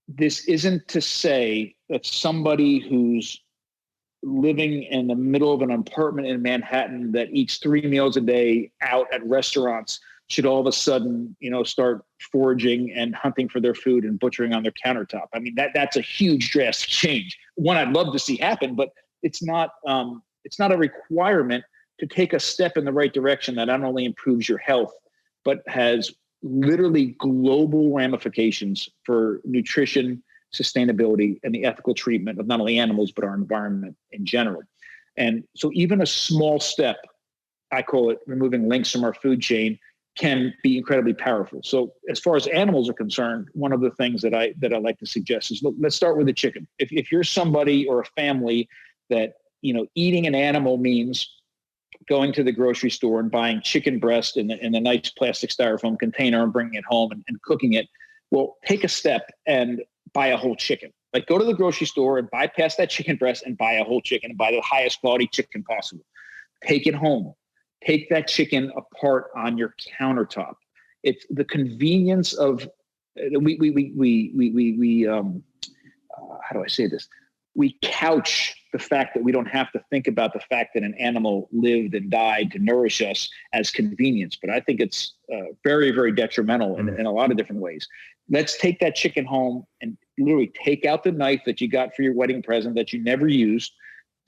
this isn't to say that somebody who's living in the middle of an apartment in Manhattan that eats 3 meals a day out at restaurants should all of a sudden, start foraging and hunting for their food and butchering on their countertop. I mean, that's a huge drastic change. One I'd love to see happen, but it's not a requirement to take a step in the right direction that not only improves your health, but has literally global ramifications for nutrition, sustainability, and the ethical treatment of not only animals, but our environment in general. And so even a small step, I call it removing links from our food chain, can be incredibly powerful. So as far as animals are concerned, one of the things that I like to suggest is, look, let's start with the chicken. If you're somebody or a family that, eating an animal means going to the grocery store and buying chicken breast in a nice plastic styrofoam container and bringing it home and cooking it. Well, take a step and buy a whole chicken. Like, go to the grocery store and bypass that chicken breast and buy a whole chicken and buy the highest quality chicken possible. Take it home. Take that chicken apart on your countertop. It's the convenience of how do I say this? We couch the fact that we don't have to think about the fact that an animal lived and died to nourish us as convenience. But I think it's very, very detrimental in a lot of different ways. Let's take that chicken home and literally take out the knife that you got for your wedding present that you never used,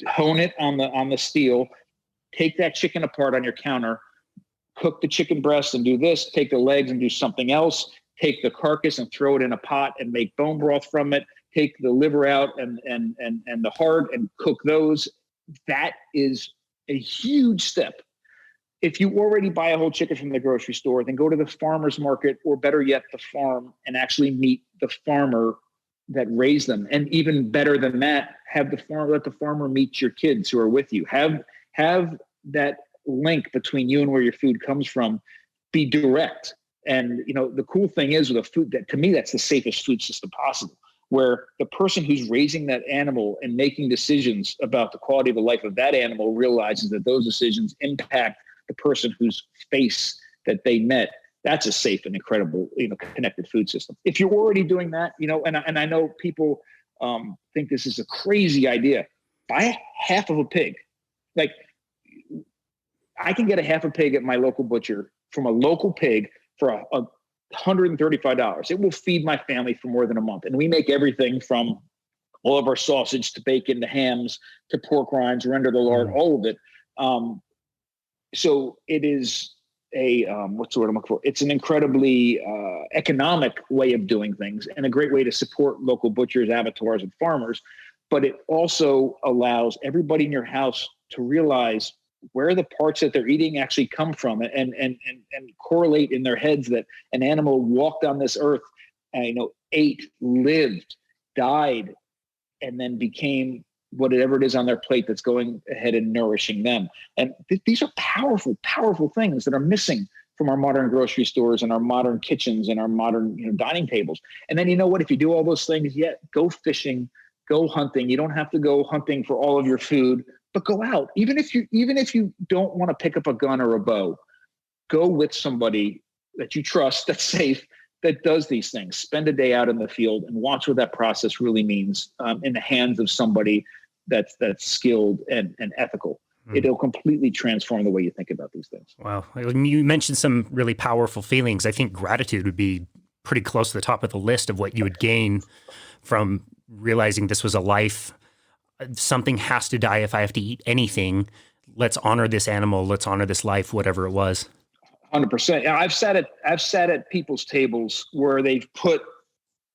hone it on the steel, take that chicken apart on your counter, cook the chicken breast and do this, take the legs and do something else, take the carcass and throw it in a pot and make bone broth from it, take the liver out and the heart and cook those. That is a huge step. If you already buy a whole chicken from the grocery store, then go to the farmer's market, or better yet, the farm, and actually meet the farmer that raised them. And even better than that, let the farmer meet your kids who are with you. Have that link between you and where your food comes from be direct. And the cool thing is with a food, that to me, that's the safest food system possible, where the person who's raising that animal and making decisions about the quality of the life of that animal realizes that those decisions impact the person whose face that they met. That's a safe and incredible, connected food system. If you're already doing that, and I know people think this is a crazy idea, buy half of a pig. Like, I can get a half a pig at my local butcher from a local pig for $135. It will feed my family for more than a month. And we make everything from all of our sausage to bacon to hams to pork rinds, render the lard, all of it. So it is what's the word I'm looking for? It's an incredibly economic way of doing things and a great way to support local butchers, abattoirs, and farmers. But it also allows everybody in your house to realize where the parts that they're eating actually come from, and correlate in their heads that an animal walked on this earth, ate, lived, died, and then became whatever it is on their plate that's going ahead and nourishing them. And these are powerful, powerful things that are missing from our modern grocery stores and our modern kitchens and our modern dining tables. And then, if you do all those things, go fishing, go hunting. You don't have to go hunting for all of your food, but go out. Even if you don't want to pick up a gun or a bow, go with somebody that you trust, that's safe, that does these things. Spend a day out in the field and watch what that process really means in the hands of somebody that's skilled and ethical. It'll completely transform the way you think about these things. Wow. You mentioned some really powerful feelings. I think gratitude would be pretty close to the top of the list of what you would gain from realizing this was a life. Something has to die if I have to eat anything. Let's honor this animal. Let's honor this life, whatever it was. 100%. I've sat at people's tables where they've put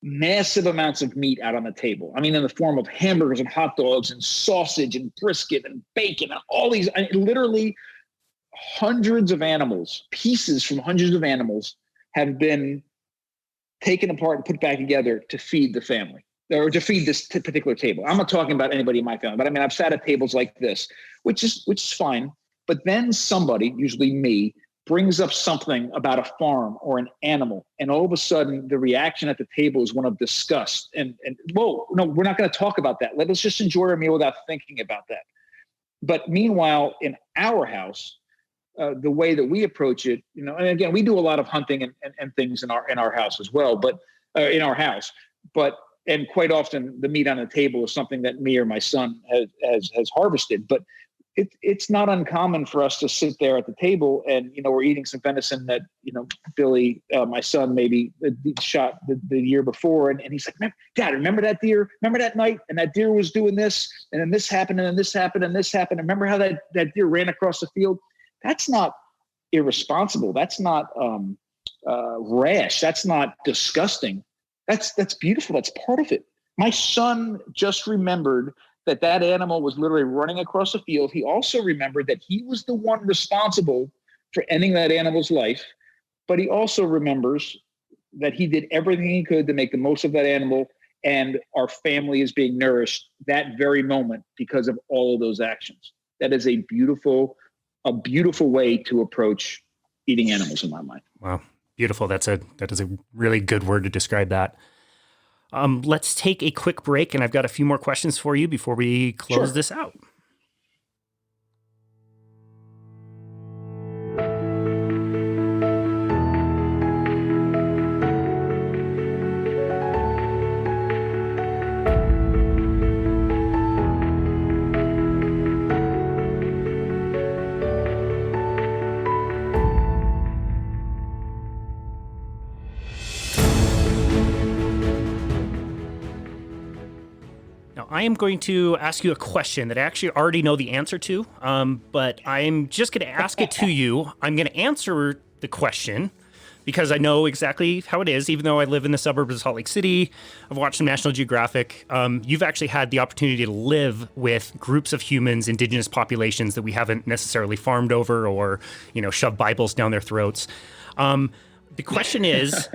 massive amounts of meat out on the table. I mean, in the form of hamburgers and hot dogs and sausage and brisket and bacon and all these, literally hundreds of animals, pieces from hundreds of animals have been taken apart and put back together to feed the family, or to feed this particular table. I'm not talking about anybody in my family, but I mean, I've sat at tables like this, which is fine. But then somebody, usually me, brings up something about a farm or an animal, and all of a sudden the reaction at the table is one of disgust and whoa, no, we're not going to talk about that. Let us just enjoy our meal without thinking about that. But meanwhile, in our house, the way that we approach it, and again, we do a lot of hunting and things in our house as well, but and quite often the meat on the table is something that me or my son has harvested. But it's not uncommon for us to sit there at the table and, we're eating some venison that, Billy, my son, maybe shot the year before. And he's like, Dad, remember that deer? Remember that night? And that deer was doing this, and then this happened, and then this happened, and this happened. And remember how that deer ran across the field? That's not irresponsible. That's not rash. That's not disgusting. That's beautiful. That's part of it. My son just remembered that animal was literally running across the field. He also remembered that he was the one responsible for ending that animal's life, but he also remembers that he did everything he could to make the most of that animal, and our family is being nourished that very moment because of all of those actions. That is a beautiful a beautiful way to approach eating animals in my mind. Wow. Beautiful. That is a really good word to describe that. Let's take a quick break, and I've got a few more questions for you before we close this out. I am going to ask you a question that I actually already know the answer to, but I'm just going to ask it to you. I'm going to answer the question because I know exactly how it is, even though I live in the suburbs of Salt Lake City. I've watched some National Geographic. You've actually had the opportunity to live with groups of humans, indigenous populations that we haven't necessarily farmed over or, shoved Bibles down their throats. The question is,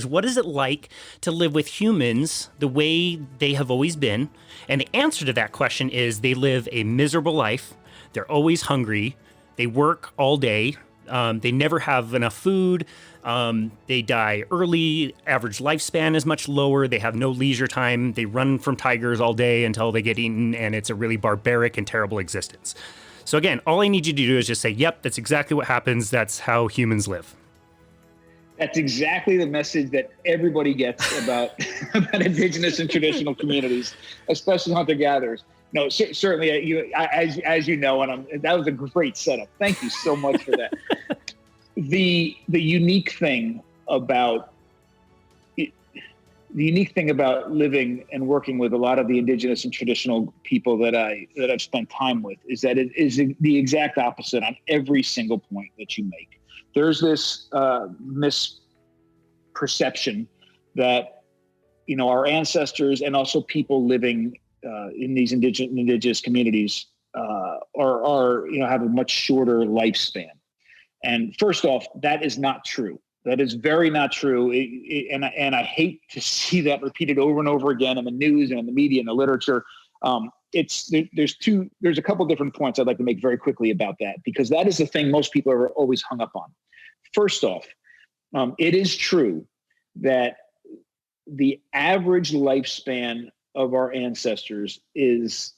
what is it like to live with humans the way they have always been? And the answer to that question is they live a miserable life. They're always hungry. They work all day. They never have enough food. They die early. Average lifespan is much lower. They have no leisure time. They run from tigers all day until they get eaten, and it's a really barbaric and terrible existence. So again, all I need you to do is just say, yep, that's exactly what happens. That's how humans live. That's exactly the message that everybody gets about indigenous and traditional communities, especially hunter-gatherers. No, certainly, as you know, and that was a great setup. Thank you so much for that. The unique thing about living and working with a lot of the indigenous and traditional people that I've spent time with is that it is the exact opposite on every single point that you make. There's this misperception that our ancestors and also people living in these indigenous communities are have a much shorter lifespan. And first off, that is not true. That is very not true. And I hate to see that repeated over and over again in the news and in the media and the literature. There's a couple different points I'd like to make very quickly about that, because that is the thing most people are always hung up on. First off, it is true that the average lifespan of our ancestors is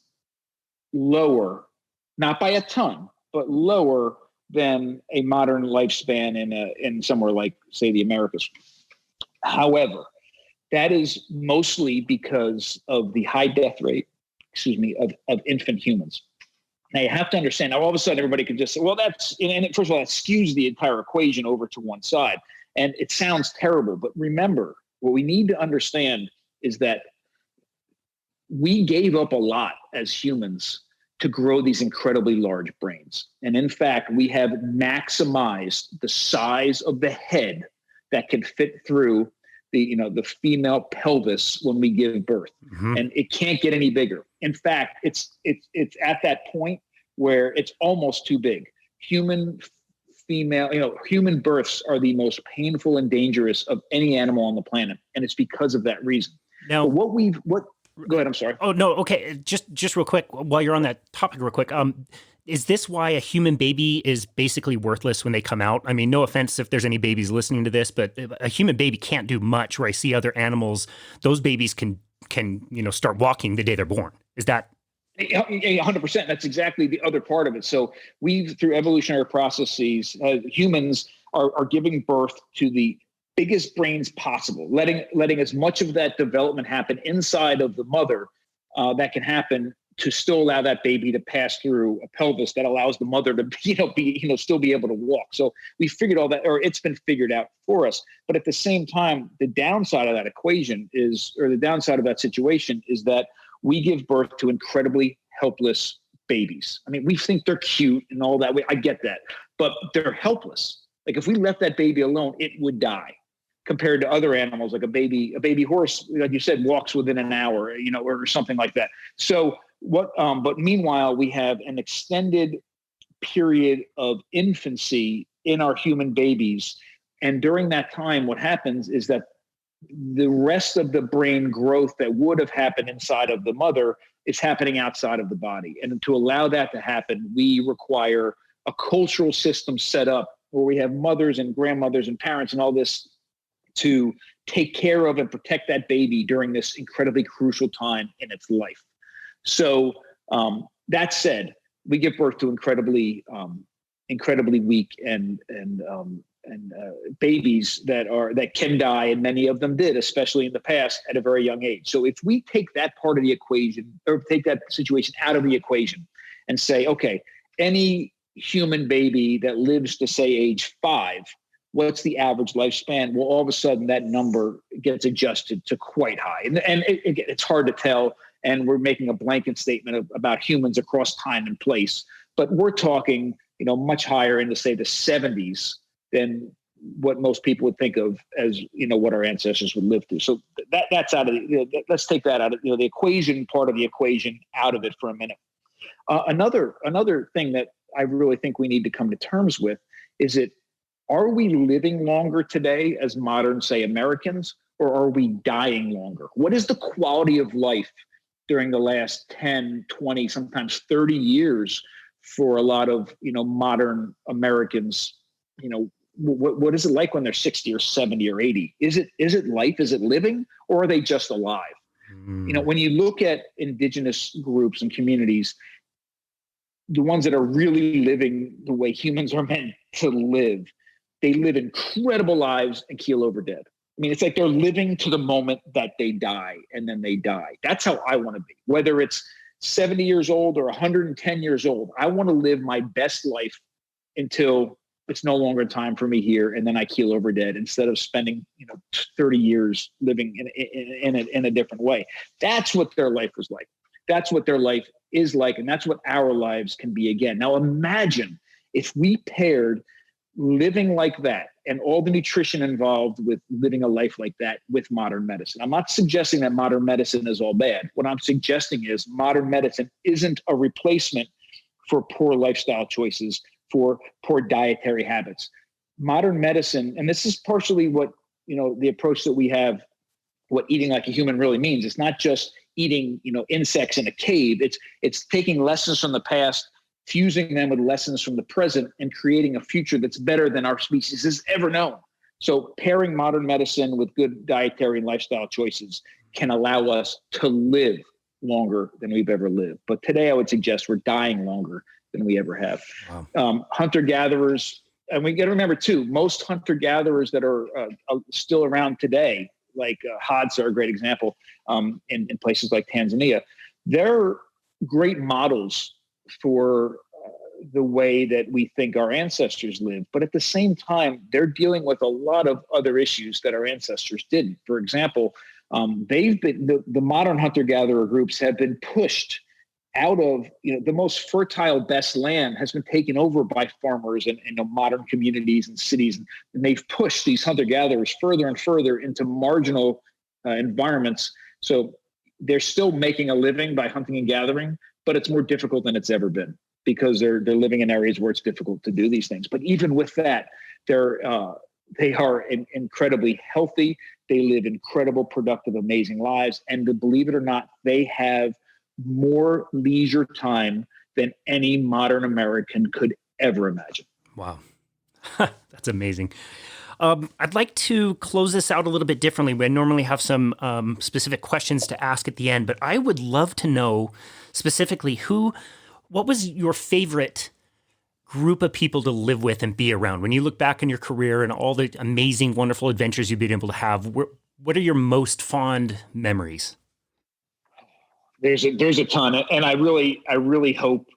lower, not by a ton, but lower than a modern lifespan in somewhere like, say, the Americas. However, that is mostly because of the high death rate, of infant humans. Now, you have to understand, now all of a sudden everybody could just say, well, first of all, that skews the entire equation over to one side. And it sounds terrible, but remember, what we need to understand is that we gave up a lot as humans to grow these incredibly large brains. And in fact, we have maximized the size of the head that can fit through the female pelvis when we give birth. Mm-hmm. And it can't get any bigger. In fact, it's at that point where it's almost too big. Human births are the most painful and dangerous of any animal on the planet. And it's because of that reason. Now, go ahead. I'm sorry. Oh, no. Okay. Just real quick, while you're on that topic real quick, is this why a human baby is basically worthless when they come out? I mean, no offense if there's any babies listening to this, but a human baby can't do much, where I see other animals, those babies can start walking the day they're born. Is that? 100%. That's exactly the other part of it. So through evolutionary processes, humans are giving birth to the biggest brains possible, letting as much of that development happen inside of the mother that can happen to still allow that baby to pass through a pelvis that allows the mother to still be able to walk. So we figured all that, or it's been figured out for us. But at the same time, the downside of that equation the downside of that situation is that we give birth to incredibly helpless babies. I mean, we think they're cute and all that. I get that, but they're helpless. Like if we left that baby alone, it would die. Compared to other animals, like a baby horse, like you said, walks within an hour, or something like that. So but meanwhile, we have an extended period of infancy in our human babies. And during that time, what happens is that the rest of the brain growth that would have happened inside of the mother is happening outside of the body. And to allow that to happen, we require a cultural system set up where we have mothers and grandmothers and parents and all this to take care of and protect that baby during this incredibly crucial time in its life. So that said, we give birth to incredibly weak and babies that can die, and many of them did, especially in the past, at a very young age. So if we take that part of the equation, or take that situation out of the equation and say, okay, any human baby that lives to say age 5, what's the average lifespan? Well, all of a sudden that number gets adjusted to quite high. And it's hard to tell. And we're making a blanket statement about humans across time and place, but we're talking, much higher into, say, the 70s than what most people would think of as, what our ancestors would live through. So that's out of let's take that out of, the equation, part of the equation, out of it for a minute. Another thing that I really think we need to come to terms with is are we living longer today as modern, say, Americans, or are we dying longer? What is the quality of life during the last 10, 20, sometimes 30 years for a lot of, modern Americans? What is it like when they're 60 or 70 or 80? Is it life? Is it living? Or are they just alive? When you look at indigenous groups and communities, the ones that are really living the way humans are meant to live, they live incredible lives and keel over dead. I mean, it's like they're living to the moment that they die, and then they die. That's how I want to be. Whether it's 70 years old or 110 years old, I want to live my best life until it's no longer time for me here, and then I keel over dead, instead of spending 30 years living in a different way. That's what their life was like. That's what their life is like, and that's what our lives can be again. Now imagine if we paired living like that and all the nutrition involved with living a life like that with modern medicine. I'm not suggesting that modern medicine is all bad. What I'm suggesting is modern medicine isn't a replacement for poor lifestyle choices, for poor dietary habits. Modern medicine, and this is partially what, the approach that we have, what eating like a human really means. It's not just eating, insects in a cave. It's taking lessons from the past, fusing them with lessons from the present, and creating a future that's better than our species has ever known. So pairing modern medicine with good dietary and lifestyle choices can allow us to live longer than we've ever lived. But today I would suggest we're dying longer than we ever have. Wow. Hunter-gatherers, and we got to remember too, most hunter-gatherers that are still around today, like Hadza are a great example, in places like Tanzania, they're great models for the way that we think our ancestors lived. But at the same time, they're dealing with a lot of other issues that our ancestors didn't. For example, the modern hunter-gatherer groups have been pushed out of, the most fertile, best land has been taken over by farmers and modern communities and cities. And they've pushed these hunter-gatherers further and further into marginal environments. So they're still making a living by hunting and gathering, but it's more difficult than it's ever been, because they're living in areas where it's difficult to do these things. But even with that, they are incredibly healthy. They live incredible, productive, amazing lives. And believe it or not, they have more leisure time than any modern American could ever imagine. Wow. That's amazing. I'd like to close this out a little bit differently. We normally have some specific questions to ask at the end, but I would love to know specifically what was your favorite group of people to live with and be around? When you look back on your career and all the amazing, wonderful adventures you've been able to have, what are your most fond memories? There's a ton, and I really hope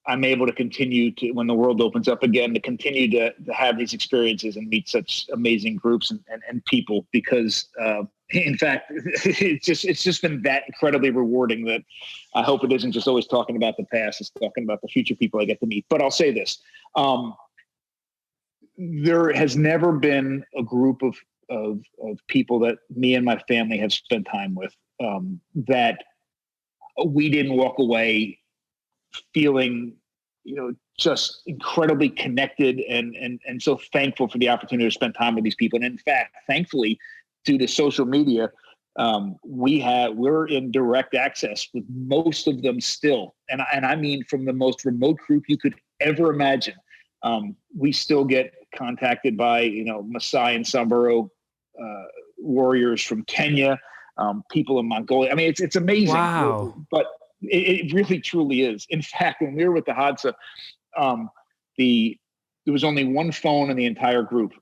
I'm able to continue to, when the world opens up again, to continue to have these experiences and meet such amazing groups and people, because in fact, it's just been that incredibly rewarding that I hope it isn't just always talking about the past, it's talking about the future people I get to meet. But I'll say this, there has never been a group of people that me and my family have spent time with that we didn't walk away feeling, just incredibly connected and so thankful for the opportunity to spend time with these people. And in fact, thankfully, due to social media, we're in direct access with most of them still. And I mean, from the most remote group you could ever imagine. We still get contacted by, Maasai and Samburu warriors from Kenya, people in Mongolia. I mean, it's amazing. Wow. But it really, truly is. In fact, when we were with the Hadza, there was only one phone in the entire group.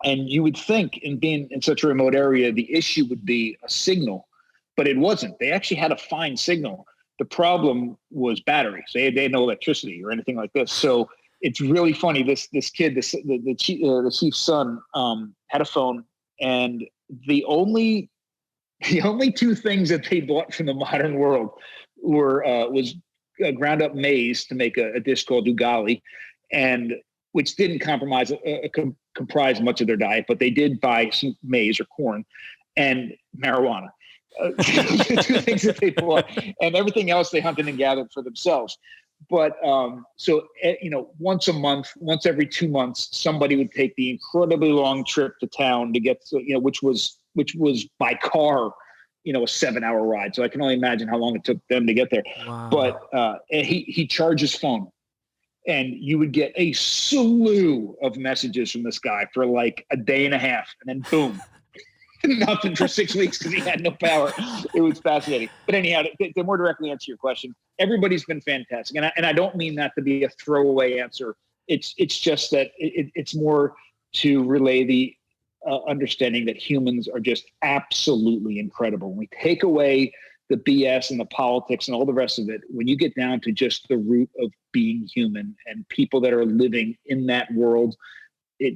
And you would think, in being in such a remote area, the issue would be a signal, but it wasn't. They actually had a fine signal. The problem was batteries. They had no electricity or anything like this. So it's really funny. This kid, the chief's son, had a phone, and the only two things that they bought from the modern world was ground up maize to make a dish called ugali, and which didn't comprise much of their diet, but they did buy some maize or corn and marijuana. The two things that they bought, and everything else they hunted and gathered for themselves. But once a month, once every 2 months, somebody would take the incredibly long trip to town to get, which was by car, a 7-hour ride. So I can only imagine how long it took them to get there. Wow. But he charged his phone, and you would get a slew of messages from this guy for like a day and a half, and then boom, nothing for 6 weeks because he had no power. It was fascinating. But anyhow, to more directly answer your question, everybody's been fantastic, and I don't mean that to be a throwaway answer. It's just that it's more to relay the understanding that humans are just absolutely incredible. When we take away the BS and the politics and all the rest of it, when you get down to just the root of being human and people that are living in that world,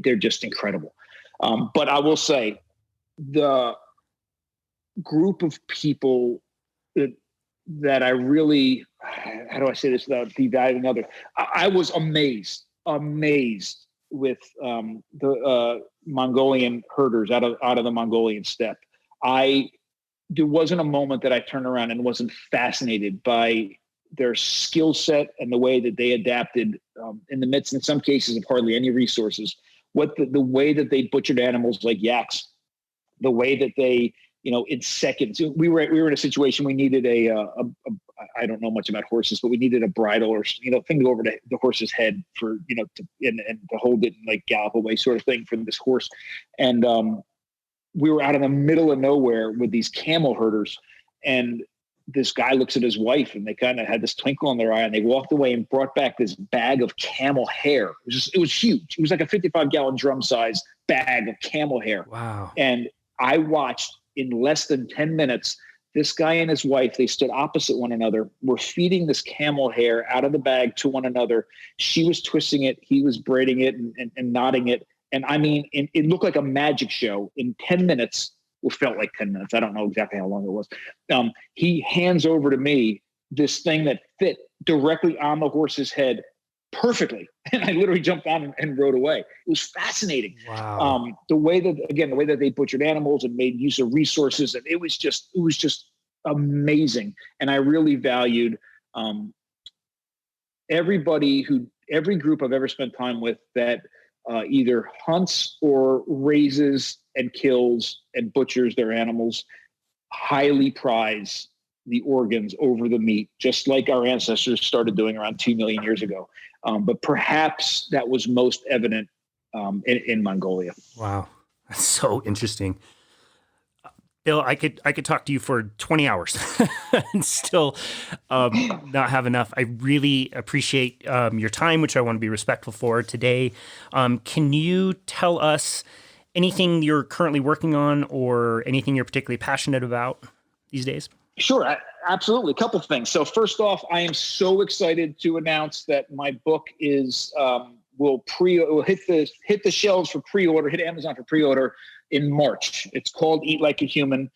they're just incredible. But I will say, the group of people that I really, how do I say this without devaluing others? I was amazed with the Mongolian herders out of the Mongolian steppe. There wasn't a moment that I turned around and wasn't fascinated by their skill set and the way that they adapted in the midst, in some cases, of hardly any resources. What the way that they butchered animals like yaks, the way that they, in seconds, we were in a situation, we needed I don't know much about horses, but we needed a bridle or, thing to go over the horse's head for, and to hold it and like gallop away sort of thing for this horse. And we were out in the middle of nowhere with these camel herders, and this guy looks at his wife, and they kind of had this twinkle in their eye, and they walked away and brought back this bag of camel hair. It was huge. It was like a 55-gallon drum size bag of camel hair. Wow. And I watched in less than 10 minutes, this guy and his wife, they stood opposite one another, were feeding this camel hair out of the bag to one another. She was twisting it. He was braiding it and knotting it. And I mean, it looked like a magic show. In 10 minutes, it felt like 10 minutes. I don't know exactly how long it was. He hands over to me this thing that fit directly on the horse's head perfectly. And I literally jumped on and rode away. It was fascinating. Wow. The way that they butchered animals and made use of resources. And it was just amazing. And I really valued every group I've ever spent time with that either hunts or raises and kills and butchers their animals, highly prize the organs over the meat, just like our ancestors started doing around 2 million years ago. But perhaps that was most evident in Mongolia. Wow. That's so interesting. Bill, I could talk to you for 20 hours and still not have enough. I really appreciate your time, which I want to be respectful for today. Can you tell us anything you're currently working on or anything you're particularly passionate about these days? Sure, absolutely. A couple of things. So first off, I am so excited to announce that my book will hit the shelves for pre-order, hit Amazon for pre-order in March. It's called Eat Like a Human.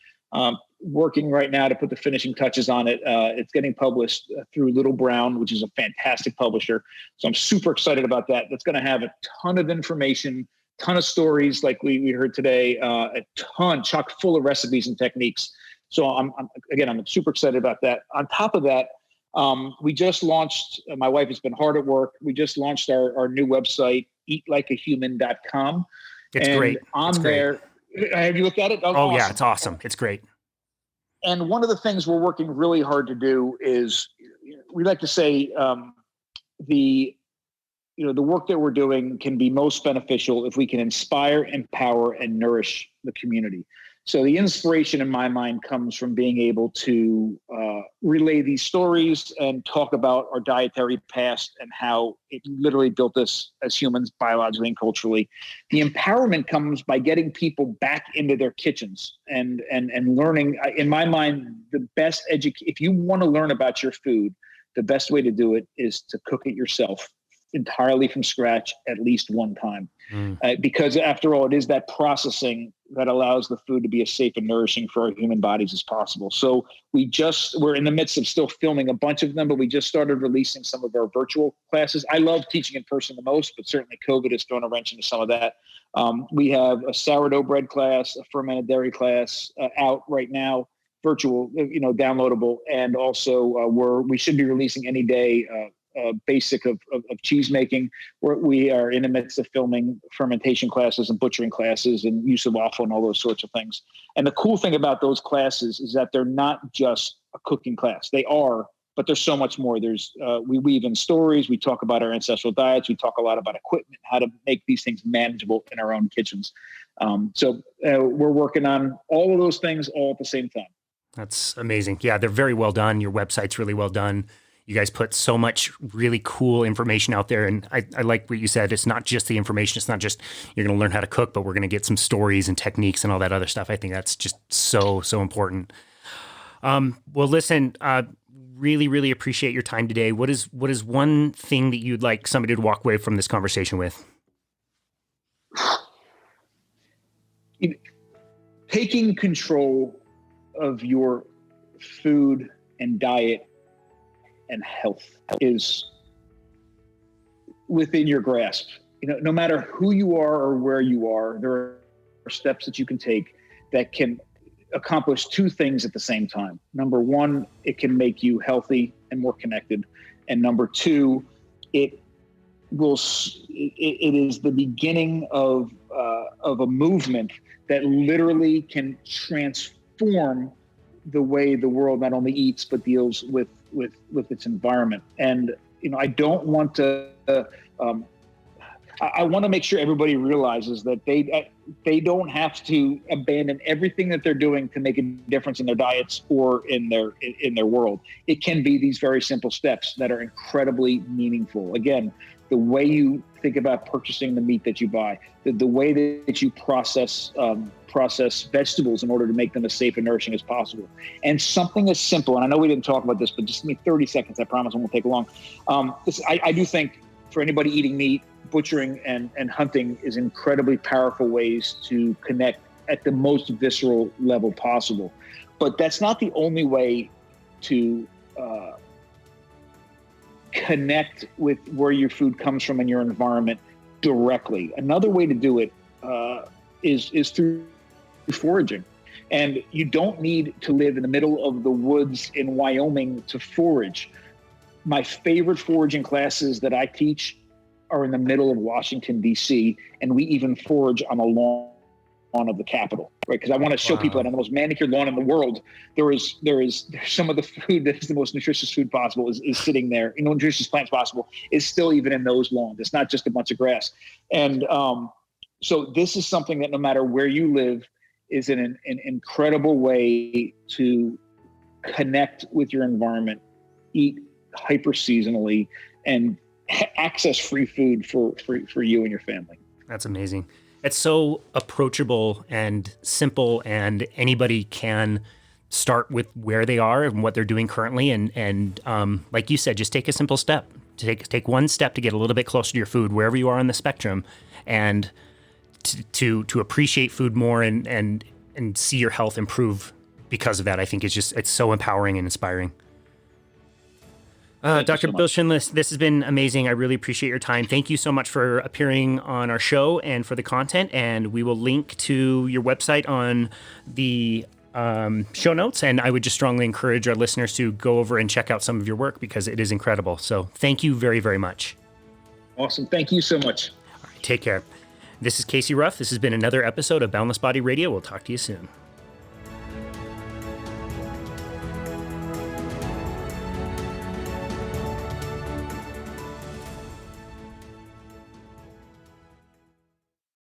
Working right now to put the finishing touches on it. It's getting published through Little Brown, which is a fantastic publisher. So I'm super excited about that. That's going to have a ton of information, ton of stories like we heard today, a ton chock full of recipes and techniques. So I'm super excited about that. On top of that, We just launched, my wife has been hard at work. We just launched our new website, eatlikeahuman.com. It's and great. on It's there, great. have you looked at it? Oh, awesome. Yeah, it's awesome. It's great. And one of the things we're working really hard to do is, we like to say, the work that we're doing can be most beneficial if we can inspire, empower, and nourish the community. So the inspiration in my mind comes from being able to relay these stories and talk about our dietary past and how it literally built us as humans, biologically and culturally. The empowerment comes by getting people back into their kitchens and learning. In my mind, the best if you want to learn about your food, the best way to do it is to cook it yourself entirely from scratch at least one time. Because after all, it is that processing that allows the food to be as safe and nourishing for our human bodies as possible. So we're in the midst of still filming a bunch of them, but we just started releasing some of our virtual classes. I love teaching in person the most, but certainly COVID has thrown a wrench into some of that. We have a sourdough bread class, a fermented dairy class out right now, virtual, downloadable. And also we should be releasing any day basic of cheese making. We are in the midst of filming fermentation classes and butchering classes and use of offal and all those sorts of things. And the cool thing about those classes is that they're not just a cooking class. They are, but there's so much more. We weave in stories. We talk about our ancestral diets. We talk a lot about equipment, how to make these things manageable in our own kitchens. So we're working on all of those things all at the same time. That's amazing. Yeah, they're very well done. Your website's really well done. You guys put so much really cool information out there. And I like what you said. It's not just the information. It's not just you're going to learn how to cook, but we're going to get some stories and techniques and all that other stuff. I think that's just so important. Well, listen, really, really appreciate your time today. What is one thing that you'd like somebody to walk away from this conversation with? Taking control of your food and diet and health is within your grasp. No matter who you are or where you are, there are steps that you can take that can accomplish two things at the same time. Number one, it can make you healthy and more connected. And number two, it is the beginning of a movement that literally can transform the way the world not only eats but deals with its environment. And I don't want to. I want to make sure everybody realizes that they don't have to abandon everything that they're doing to make a difference in their diets or in their world. It can be these very simple steps that are incredibly meaningful. Again, the way you think about purchasing the meat that you buy, the way that you process vegetables in order to make them as safe and nourishing as possible. And something as simple, and I know we didn't talk about this, but just give me 30 seconds, I promise it won't take long. I do think for anybody eating meat, butchering and hunting is incredibly powerful ways to connect at the most visceral level possible. But that's not the only way to connect with where your food comes from and your environment directly. Another way to do it is through foraging. And you don't need to live in the middle of the woods in Wyoming to forage. My favorite foraging classes that I teach are in the middle of Washington, D.C., and we even forage on a lawn of the Capitol, right? Because I want to show people that on the most manicured lawn in the world, there is some of the food that is the most nutritious food possible is sitting there. Nutritious plants possible is still even in those lawns. It's not just a bunch of grass. And so this is something that no matter where you live is an incredible way to connect with your environment, eat hyper seasonally, and access free food for you and your family. That's amazing. It's so approachable and simple, and anybody can start with where they are and what they're doing currently. And like you said, just take a simple step. Take one step to get a little bit closer to your food, wherever you are on the spectrum, and to appreciate food more and see your health improve because of that. I think it's so empowering and inspiring. Dr. Bill Schindler, this has been amazing. I really appreciate your time. Thank you so much for appearing on our show and for the content. And we will link to your website on the show notes, and I would just strongly encourage our listeners to go over and check out some of your work because it is incredible. So thank you very, very much. Awesome. Thank you so much. All right, take care. This is Casey Ruff. This has been another episode of Boundless Body Radio. We'll talk to you soon.